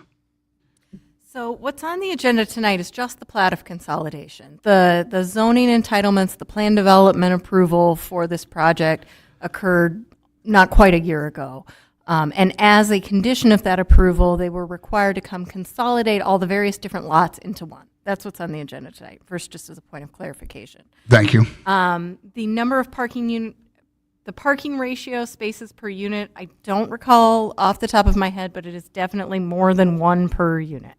So what's on the agenda tonight is just the plat of consolidation. The zoning entitlements, the plan development approval for this project occurred not quite a year ago. And as a condition of that approval, they were required to come consolidate all the various different lots into one. That's what's on the agenda tonight, first just as a point of clarification. Thank you. The number of the parking ratio, spaces per unit, I don't recall off the top of my head, but it is definitely more than 1 per unit.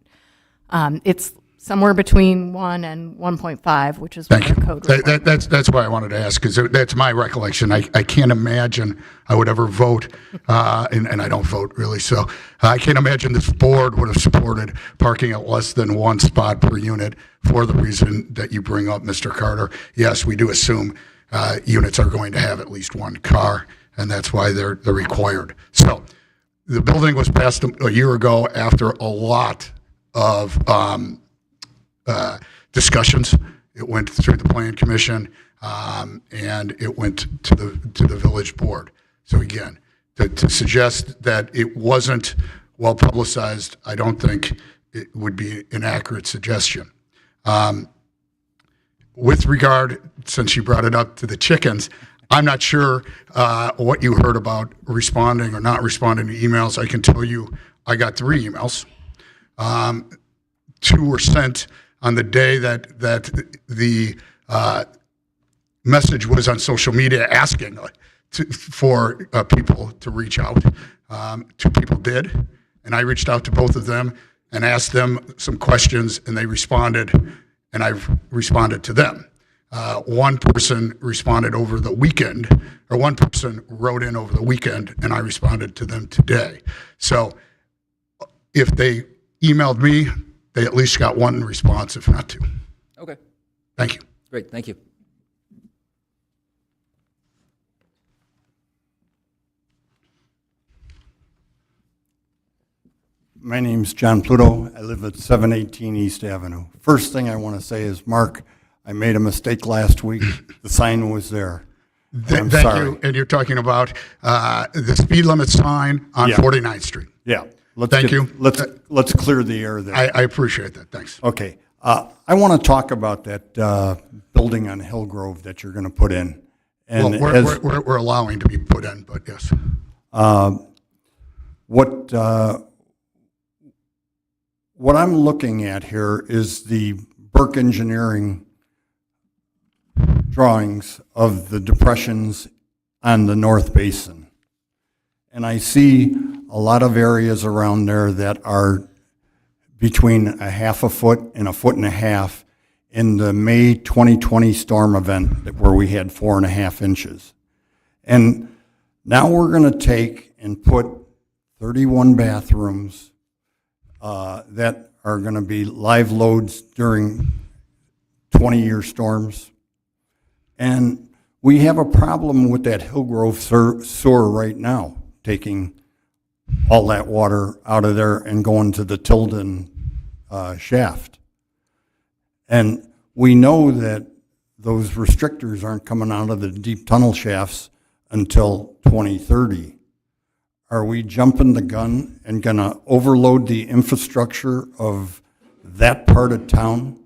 It's somewhere between 1 and 1.5, which is what Thank our you. code requires. That's why I wanted to ask, because that's my recollection. I can't imagine I would ever vote, and I don't vote really, so I can't imagine this board would have supported parking at less than one spot per unit for the reason that you bring up, Mr. Carter. Yes, we do assume units are going to have at least one car, and that's why they're required. So the building was passed a year ago after a lot of discussions. It went through the plan commission, and it went to the village board. So again, to suggest that it wasn't well publicized, I don't think it would be an accurate suggestion. With regard, since you brought it up to the chickens, I'm not sure what you heard about responding or not responding to emails. I can tell you I got 3 emails. 2 were sent on the day that the message was on social media asking for people to reach out. 2 people did, and I reached out to both of them and asked them some questions, and they responded, and I've responded to them. One person responded over the weekend, or one person wrote in over the weekend, and I responded to them today. So if they emailed me, they at least got 1 response, if not 2. Okay, Thank you. great, thank you. My name's John Pluto. I live at 718 East Avenue. First thing I want to say is, Mark, I made a mistake last week. The sign was there. I'm Thank sorry. you. And you're talking about the speed limit sign on Yeah. 49th Street. Yeah. Thank you. Let's clear the air there. I appreciate that. Thanks. Okay. I want to talk about that building on Hillgrove that you're going to put in. And Well, we're allowing to be put in, but yes. What I'm looking at here is the Burke Engineering drawings of the depressions on the North Basin. And I see a lot of areas around there that are between a half a foot and a foot and a half in the May 2020 storm event where we had 4.5 inches. And now we're going to take and put 31 bathrooms that are going to be live loads during 20-year storms. And we have a problem with that Hillgrove sewer right now, taking all that water out of there and going to the Tilden shaft. And we know that those restrictors aren't coming out of the deep tunnel shafts until 2030. Are we jumping the gun and going to overload the infrastructure of that part of town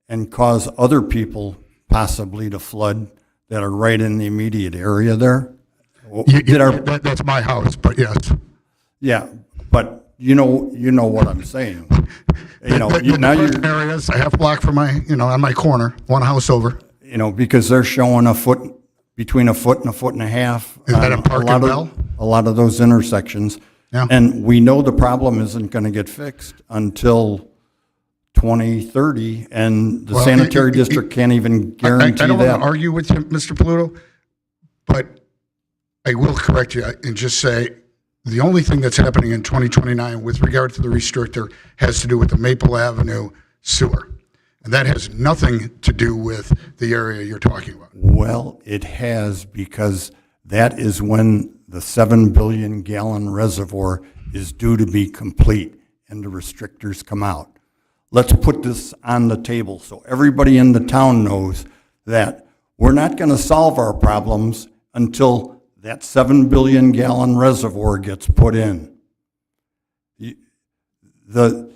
and cause other people possibly to flood that are right in the immediate area there? That's my house, but yes. Yeah, but you know what I'm saying. Now The areas, a half block from on my corner, 1 house over. Because they're showing between a foot and a foot and a half. Is that a Park and Bell? A lot of those intersections. Yeah. And we know the problem isn't going to get fixed until 2030, and the Well, sanitary district can't even guarantee I don't want that. to argue with you, Mr. Pluto, but I will correct you and just say the only thing that's happening in 2029 with regard to the restrictor has to do with the Maple Avenue sewer. And that has nothing to do with the area you're talking about. Well, it has, because that is when the 7 billion gallon reservoir is due to be complete and the restrictors come out. Let's put this on the table so everybody in the town knows that we're not going to solve our problems until that 7 billion gallon reservoir gets put in. The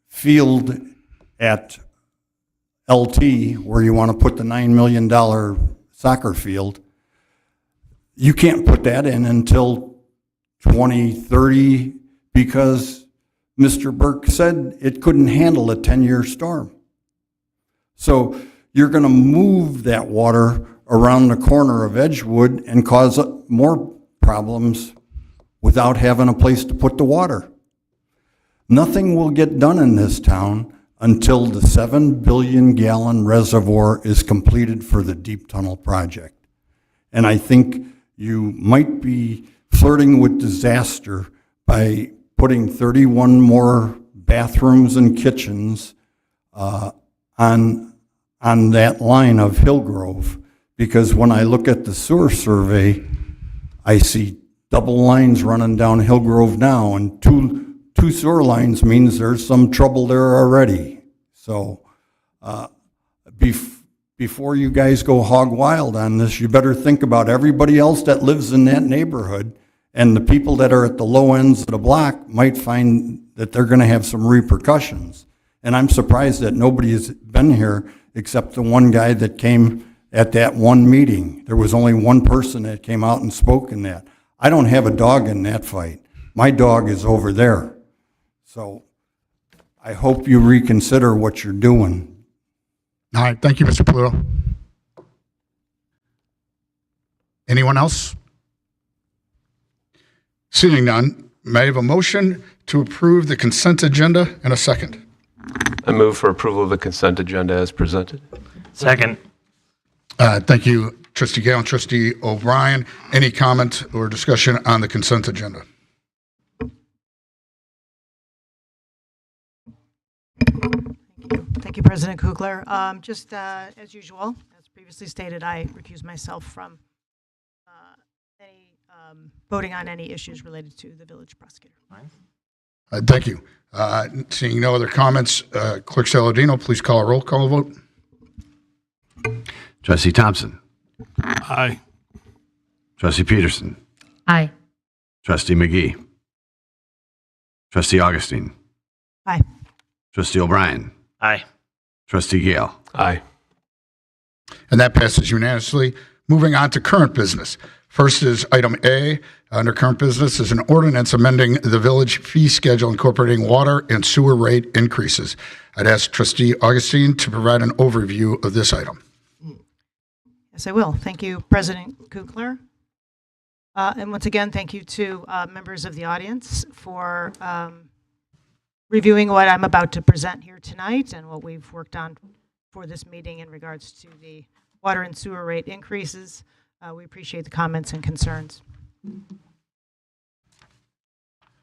field at LT, where you want to put the $9 million soccer field, you can't put that in until 2030 because Mr. Burke said it couldn't handle a 10-year storm. So you're going to move that water around the corner of Edgewood and cause more problems without having a place to put the water. Nothing will get done in this town until the 7 billion gallon reservoir is completed for the deep tunnel project. And I think you might be flirting with disaster by putting 31 more bathrooms and kitchens on that line of Hillgrove. Because when I look at the sewer survey, I see double lines running down Hillgrove now, and two sewer lines means there's some trouble there already. So before you guys go hog wild on this, you better think about everybody else that lives in that neighborhood, and the people that are at the low ends of the block might find that they're gonna have some repercussions. And I'm surprised that nobody has been here except the one guy that came at that one meeting. There was only one person that came out and spoke in that. I don't have a dog in that fight. My dog is over there. So I hope you reconsider what you're doing. All right, thank you, Mr. Pluto. Anyone else? Seeing none, may I have a motion to approve the consent agenda and a second? I move for approval of the consent agenda as presented. Second. Thank you, Trustee Gale and Trustee O'Brien. Any comment or discussion on the consent agenda? Thank you, President Kugler. Just as usual, as previously stated, I recuse myself from any voting on any issues related to the village prosecutor. Thank you. Seeing no other comments, Clerk Saladino, please call a roll call vote. Trustee Thompson. Aye. Trustee Peterson. Aye. Trustee McGee. Trustee Augustine. Aye. Trustee O'Brien. Aye. Trustee Gale. Aye. And that passes unanimously. Moving on to current business. First is item A. Under current business is an ordinance amending the village fee schedule incorporating water and sewer rate increases. I'd ask Trustee Augustine to provide an overview of this item. Yes, I will. Thank you, President Kugler. And once again, thank you to members of the audience for reviewing what I'm about to present here tonight and what we've worked on for this meeting in regards to the water and sewer rate increases. We appreciate the comments and concerns.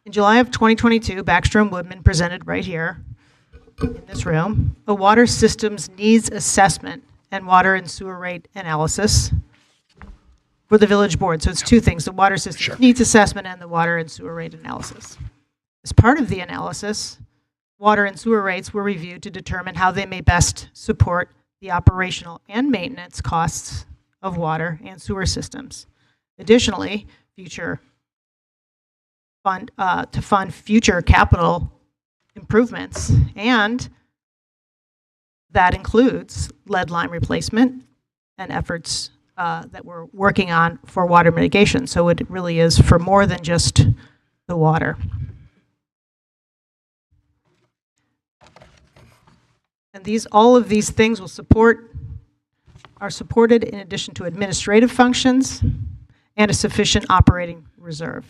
In July of 2022, Baxter and Woodman presented right here in this room a water systems needs assessment and water and sewer rate analysis for the village board. So it's two things, the water systems needs assessment and the water and sewer rate analysis. As part of the analysis, water and sewer rates were reviewed to determine how they may best support the operational and maintenance costs of water and sewer systems. Additionally, to fund future capital improvements, and that includes lead line replacement and efforts that we're working on for water mitigation. So it really is for more than just the water. And all of these things are supported in addition to administrative functions and a sufficient operating reserve.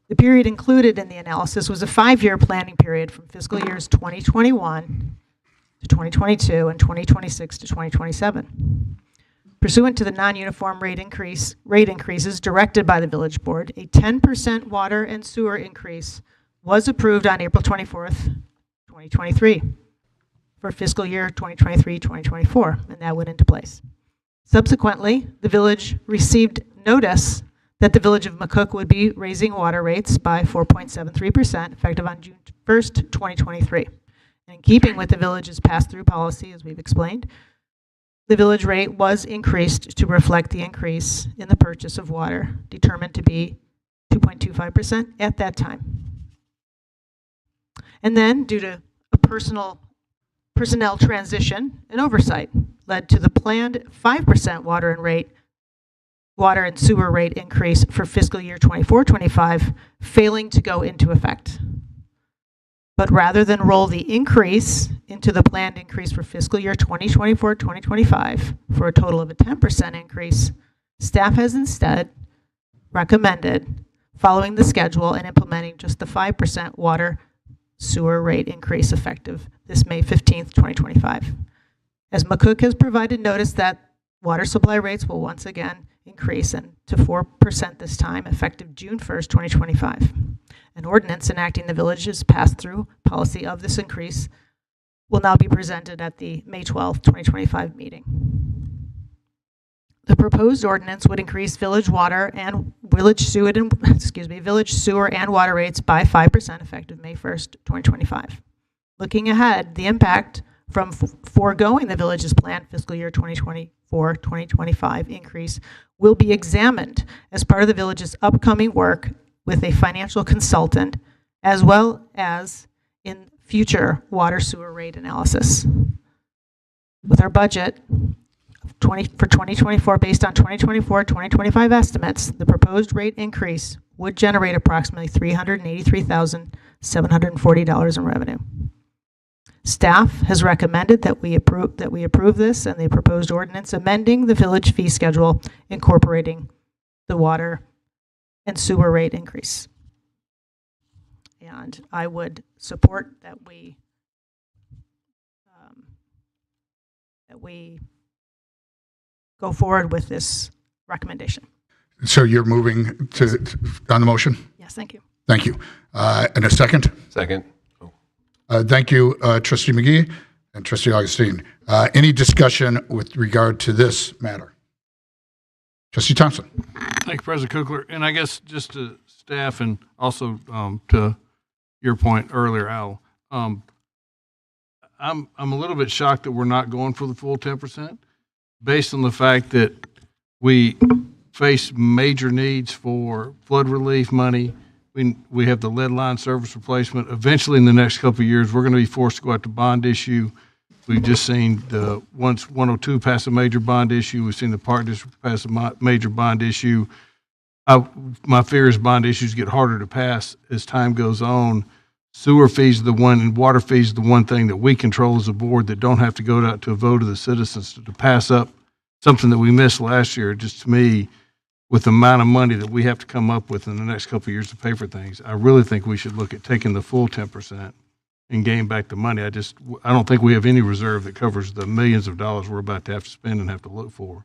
The period included in the analysis was a 5-year planning period from fiscal years 2021 to 2022 and 2026 to 2027. Pursuant to the non-uniform rate increases directed by the village board, a 10% water and sewer increase was approved on April 24th, 2023 for fiscal year 2023-2024, and that went into place. Subsequently, the village received notice that the village of McCook would be raising water rates by 4.73% effective on June 1st, 2023. And in keeping with the village's pass-through policy, as we've explained, the village rate was increased to reflect the increase in the purchase of water, determined to be 2.25% at that time. And then, due to a personnel transition and oversight, led to the planned 5% water and sewer rate increase for fiscal year 24-25 failing to go into effect. But rather than roll the increase into the planned increase for fiscal year 2024-2025 for a total of a 10% increase, staff has instead recommended following the schedule and implementing just the 5% water sewer rate increase effective this May 15th, 2025. As McCook has provided notice that water supply rates will once again increase and to 4% this time, effective June 1st, 2025. An ordinance enacting the village's pass-through policy of this increase will now be presented at the May 12th, 2025 meeting. The proposed ordinance would increase village water and village sewer and water rates by 5% effective May 1st, 2025. Looking ahead, the impact from foregoing the village's planned fiscal year 2024-2025 increase will be examined as part of the village's upcoming work with a financial consultant, as well as in future water sewer rate analysis. With our budget for 2024, based on 2024-2025 estimates, the proposed rate increase would generate approximately $383,740 in revenue. Staff has recommended that we approve this and the proposed ordinance amending the village fee schedule incorporating the water and sewer rate increase. And I would support that we go forward with this recommendation. So you're moving on the motion? Yes, thank you. Thank you. And a second? Second. Thank you, Trustee McGee and Trustee Augustine. Any discussion with regard to this matter? Trustee Thompson. Thank you, President Kukler. And I guess just to staff and also to your point earlier, Al, I'm a little bit shocked that we're not going for the full 10%, based on the fact that we face major needs for flood relief money. We have the lead line service replacement. Eventually, in the next couple of years, we're going to be forced to go out to bond issue. We've just seen once 102 pass a major bond issue. We've seen the Park District pass a major bond issue. My fear is bond issues get harder to pass as time goes on. Sewer fees are the one, and water fees are the one thing that we control as a board that don't have to go out to a vote of the citizens to pass up something that we missed last year. Just to me, with the amount of money that we have to come up with in the next couple of years to pay for things, I really think we should look at taking the full 10% and gain back the money. I don't think we have any reserve that covers the millions of dollars we're about to have to spend and have to look for.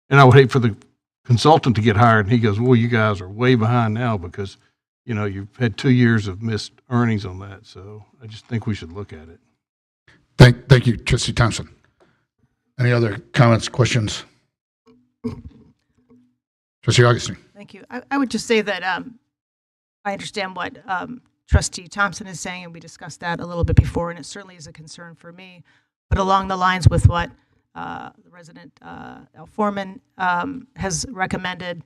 And I would hate for the consultant to get hired and he goes, well, you guys are way behind now because, you know, you've had 2 years of missed earnings on that. So I just think we should look at it. Thank you, Trustee Thompson. Any other comments, questions? Trustee Augustine. Thank you. I would just say that I understand what Trustee Thompson is saying, and we discussed that a little bit before, and it certainly is a concern for me. But along the lines with what the resident Al Foreman has recommended,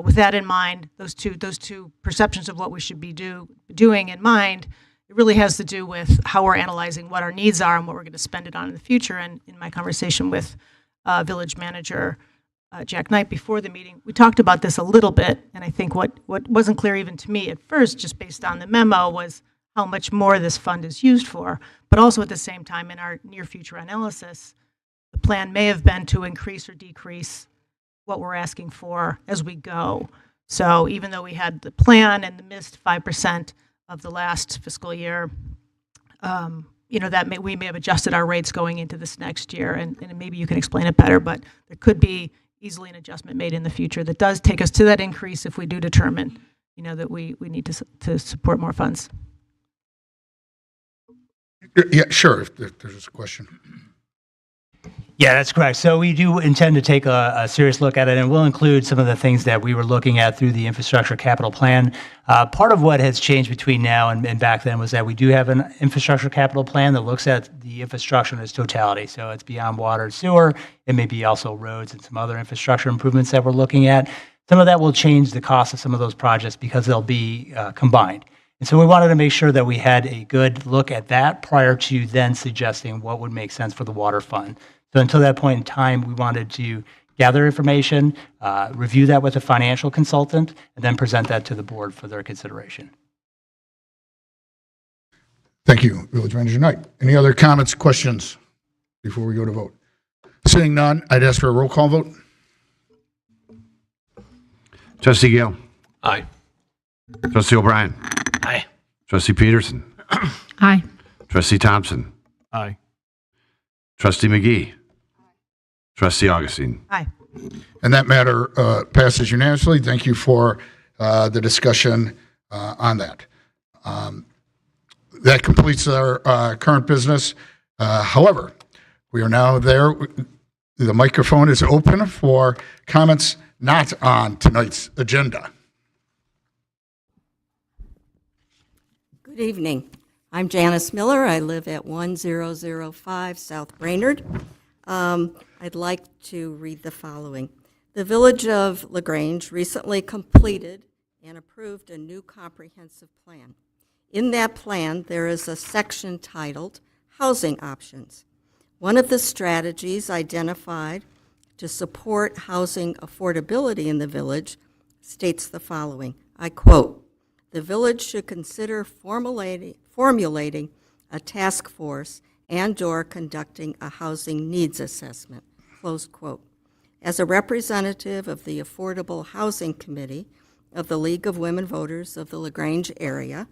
with that in mind, those two perceptions of what we should be doing in mind, it really has to do with how we're analyzing what our needs are and what we're going to spend it on in the future. And in my conversation with village manager Jack Knight before the meeting, we talked about this a little bit, and I think what wasn't clear even to me at first, just based on the memo, was how much more this fund is used for. But also at the same time, in our near future analysis, the plan may have been to increase or decrease what we're asking for as we go. So even though we had the plan and the missed 5% of the last fiscal year, we may have adjusted our rates going into this next year, and maybe you can explain it better, but there could be easily an adjustment made in the future that does take us to that increase if we do determine, that we need to support more funds. Yeah, sure, if there's a question. Yeah, that's correct. So we do intend to take a serious look at it, and we'll include some of the things that we were looking at through the infrastructure capital plan. Part of what has changed between now and back then was that we do have an infrastructure capital plan that looks at the infrastructure in its totality. So it's beyond water and sewer. It may be also roads and some other infrastructure improvements that we're looking at. Some of that will change the cost of some of those projects because they'll be combined. And so we wanted to make sure that we had a good look at that prior to then suggesting what would make sense for the water fund. So until that point in time, we wanted to gather information, review that with a financial consultant, and then present that to the board for their consideration. Thank you, Village Manager Knight. Any other comments, questions before we go to vote? Seeing none, I'd ask for a roll call vote. Trustee Gale. Aye. Trustee O'Brien. Aye. Trustee Peterson. Aye. Trustee Thompson. Aye. Trustee McGee. Trustee Augustine. Aye. And that matter passes unanimously. Thank you for the discussion on that. That completes our current business. However, we are now there. The microphone is open for comments not on tonight's agenda. Good evening. I'm Janice Miller. I live at 1005 South Brainerd. I'd like to read the following. The Village of LaGrange recently completed and approved a new comprehensive plan. In that plan, there is a section titled Housing Options. One of the strategies identified to support housing affordability in the village states the following, I quote, "The village should consider formulating a task force and/or conducting a housing needs assessment," close quote. As a representative of the Affordable Housing Committee of the League of Women Voters of the LaGrange area,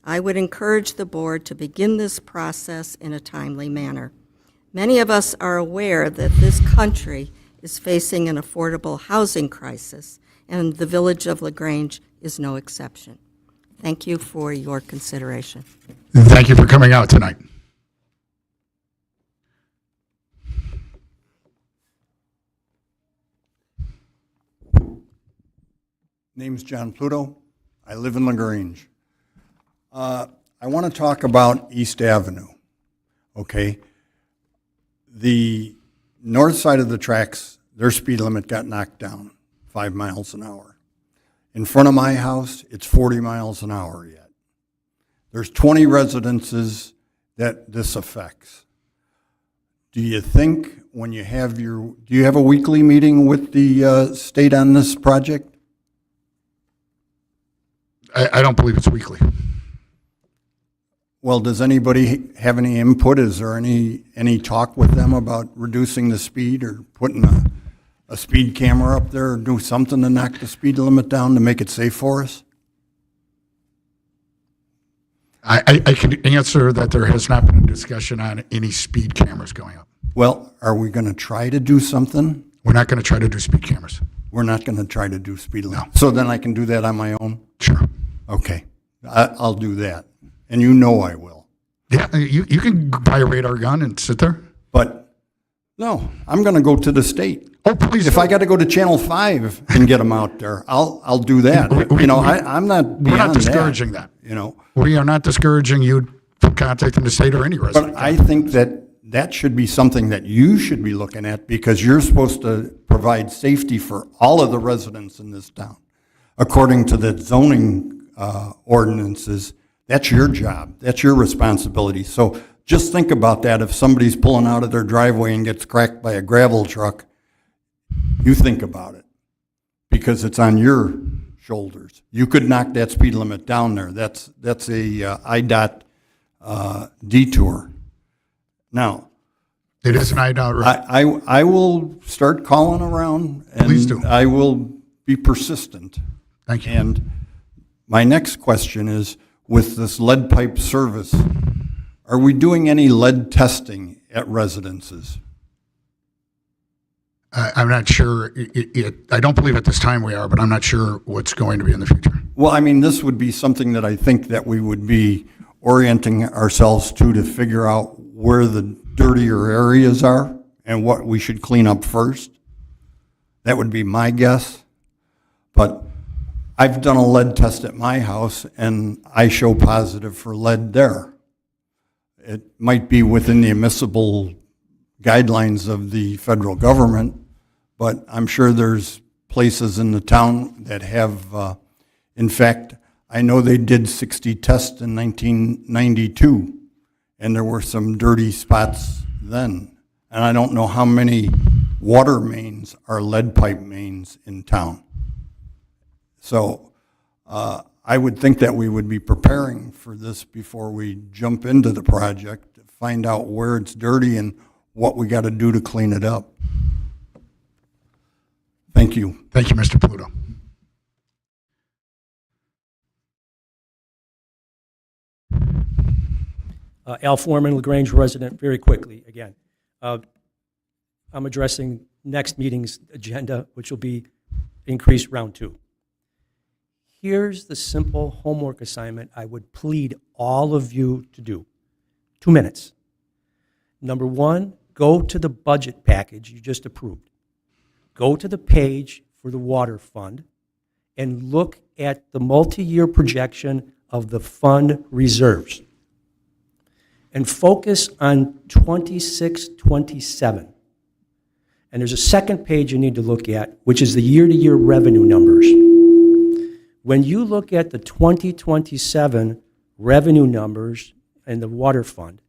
I would encourage the board to begin this process in a timely manner. Many of us are aware that this country is facing an affordable housing crisis, and the Village of LaGrange is no exception. Thank you for your consideration. Thank you for coming out tonight. Name's John Pluto. I live in LaGrange. I want to talk about East Avenue, okay? The north side of the tracks, their speed limit got knocked down, 5 miles an hour. In front of my house, it's 40 miles an hour yet. There's 20 residences that this affects. Do you think when you have do you have a weekly meeting with the state on this project? I don't believe it's weekly. Well, does anybody have any input? Is there any talk with them about reducing the speed or putting a speed camera up there or do something to knock the speed limit down to make it safe for us? I can answer that there has not been a discussion on any speed cameras going up. Well, are we going to try to do something? We're not going to try to do speed cameras. We're not going to try to do speed limit. No. So then I can do that on my own? Sure. Okay. I'll do that. And you know I will. Yeah, you can buy a radar gun and sit there. But no, I'm going to go to the state. Oh, please. If I got to go to Channel 5 and get them out there, I'll do that. I'm not We're not beyond discouraging that. You know, We are not discouraging you from contacting the state or any resident. but I think that should be something that you should be looking at because you're supposed to provide safety for all of the residents in this town. According to the zoning ordinances, that's your job. That's your responsibility. So just think about that. If somebody's pulling out of their driveway and gets cracked by a gravel truck, you think about it because it's on your shoulders. You could knock that speed limit down there. That's a IDOT detour. Now, It is an IDOT road. I will start calling around and Please do. I will be persistent. Thank you. And my next question is, with this lead pipe service, are we doing any lead testing at residences? I'm not sure. I don't believe at this time we are, but I'm not sure what's going to be in the future. Well, I mean, this would be something that I think that we would be orienting ourselves to figure out where the dirtier areas are and what we should clean up first. That would be my guess. But I've done a lead test at my house, and I show positive for lead there. It might be within the admissible guidelines of the federal government, but I'm sure there's places in the town that have, in fact, I know they did 60 tests in 1992, and there were some dirty spots then. And I don't know how many water mains are lead pipe mains in town. So I would think that we would be preparing for this before we jump into the project, to find out where it's dirty and what we got to do to clean it up. Thank you. Thank you, Mr. Pluto. Al Foreman, LaGrange resident, very quickly, again. I'm addressing next meeting's agenda, which will be increased round 2. Here's the simple homework assignment I would plead all of you to do. 2 minutes. Number 1, go to the budget package you just approved. Go to the page for the water fund and look at the multi-year projection of the fund reserves. And focus on 26-27. And there's a second page you need to look at, which is the year-to-year revenue numbers. When you look at the 2027 revenue numbers in the water fund,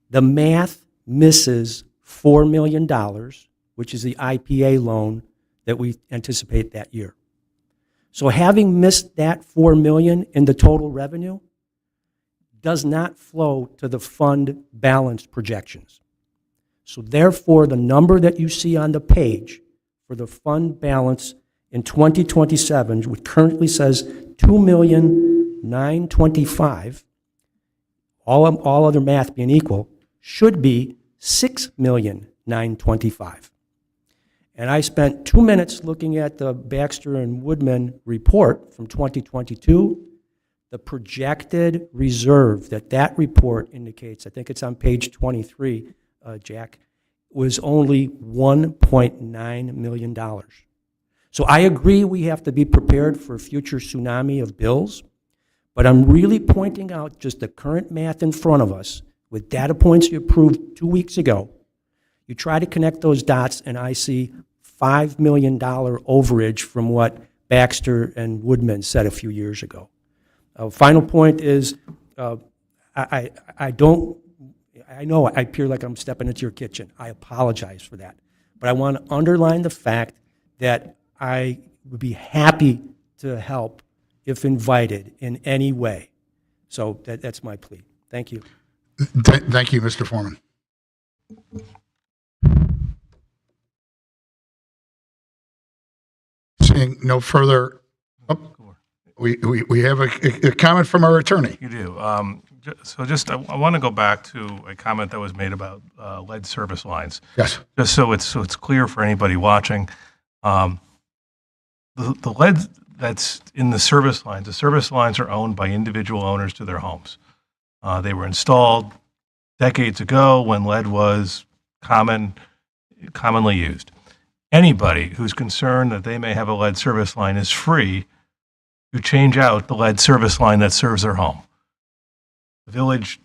the math misses $4 million, which is the IPA loan that we anticipate that year. So having missed that $4 million in the total revenue does not flow to the fund balance projections. So therefore, the number that you see on the page for the fund balance in 2027, which currently says $2,925,000, all other math being equal, should be $6,925,000. And I spent 2 minutes looking at the Baxter and Woodman report from 2022. The projected reserve that report indicates, I think it's on page 23, Jack, was only $1.9 million. So I agree we have to be prepared for a future tsunami of bills, but I'm really pointing out just the current math in front of us with data points you approved 2 weeks ago. You try to connect those dots, and I see $5 million overage from what Baxter and Woodman said a few years ago. Final point is, I know I appear like I'm stepping into your kitchen. I apologize for that. But I want to underline the fact that I would be happy to help if invited in any way. So that's my plea. Thank you. Thank you, Mr. Foreman. Seeing no further, we have a comment from our attorney. You do. So just, I want to go back to a comment that was made about lead service lines. Yes. Just so it's clear for anybody watching, the lead that's in the service lines are owned by individual owners to their homes. They were installed decades ago when lead was commonly used. Anybody who's concerned that they may have a lead service line is free to change out the lead service line that serves their home. The village,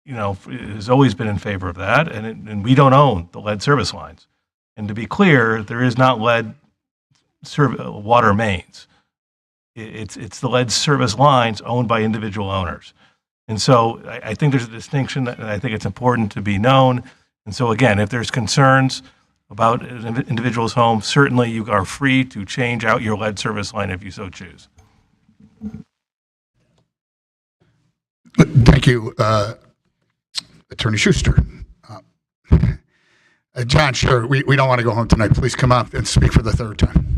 has always been in favor of that, and we don't own the lead service lines. And to be clear, there is not lead water mains. It's the lead service lines owned by individual owners. And so I think there's a distinction that I think it's important to be known. And so again, if there's concerns about an individual's home, certainly you are free to change out your lead service line if you so choose. Thank you, Attorney Schuster. John, sure, we don't want to go home tonight. Please come up and speak for the third time.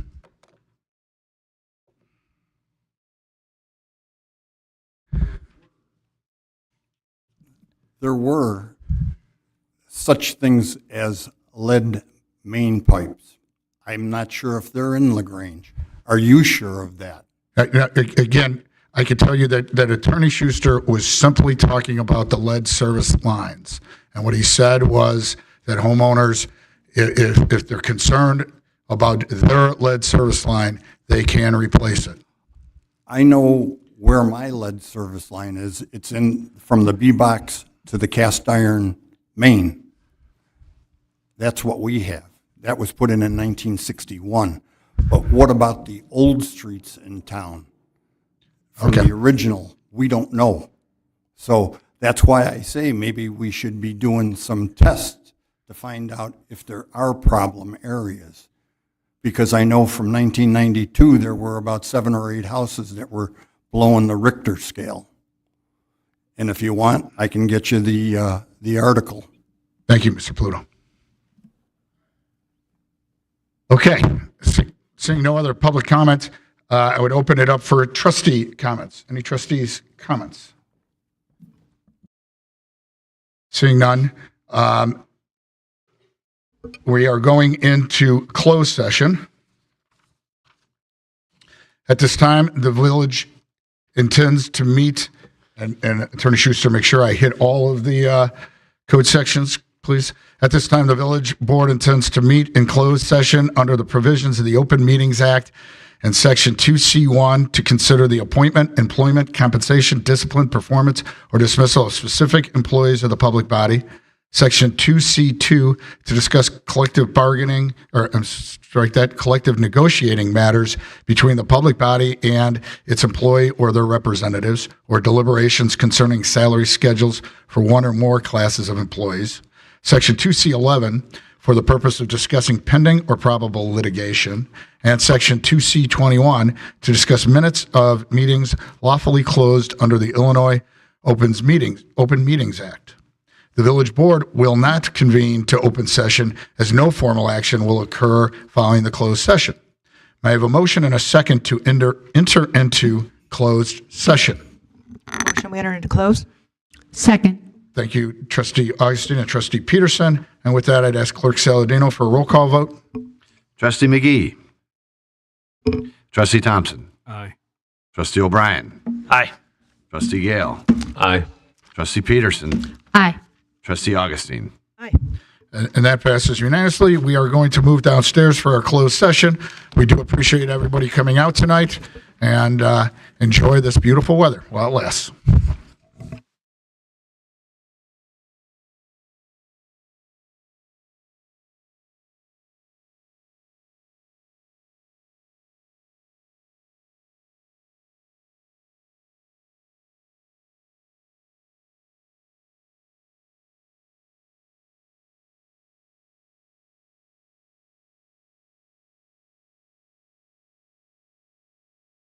There were such things as lead main pipes. I'm not sure if they're in LaGrange. Are you sure of that? Again, I can tell you that Attorney Schuster was simply talking about the lead service lines. And what he said was that homeowners, if they're concerned about their lead service line, they can replace it. I know where my lead service line is. It's from the B-box to the cast iron main. That's what we have. That was put in 1961. But what about the old streets in town? From the original, we don't know. So that's why I say maybe we should be doing some tests to find out if there are problem areas. Because I know from 1992 there were about 7 or 8 houses that were blowing the Richter scale. And if you want, I can get you the article. Thank you, Mr. Pluto. Okay, seeing no other public comments, I would open it up for trustee comments. Any trustees' comments? Seeing none, we are going into closed session. At this time, the village intends to meet, and Attorney Schuster, make sure I hit all of the code sections, please. At this time, the village board intends to meet in closed session under the provisions of the Open Meetings Act and Section 2C1 to consider the appointment, employment, compensation, discipline, performance, or dismissal of specific employees of the public body. Section 2C2 to discuss collective bargaining, or strike that, collective negotiating matters between the public body and its employee or their representatives, or deliberations concerning salary schedules for one or more classes of employees. Section 2C11 for the purpose of discussing pending or probable litigation, and Section 2C21 to discuss minutes of meetings lawfully closed under the Illinois Open Meetings Act. The village board will not convene to open session as no formal action will occur following the closed session. May I have a motion and a second to enter into closed session? Motion, we enter into closed. Second. Thank you, Trustee Augustine and Trustee Peterson. And with that, I'd ask Clerk Saladino for a roll call vote. Trustee McGee. Trustee Thompson. Aye. Trustee O'Brien. Aye. Trustee Gale. Aye. Trustee Peterson. Aye. Trustee Augustine. Aye. And that passes unanimously. We are going to move downstairs for our closed session. We do appreciate everybody coming out tonight, and enjoy this beautiful weather while it lasts.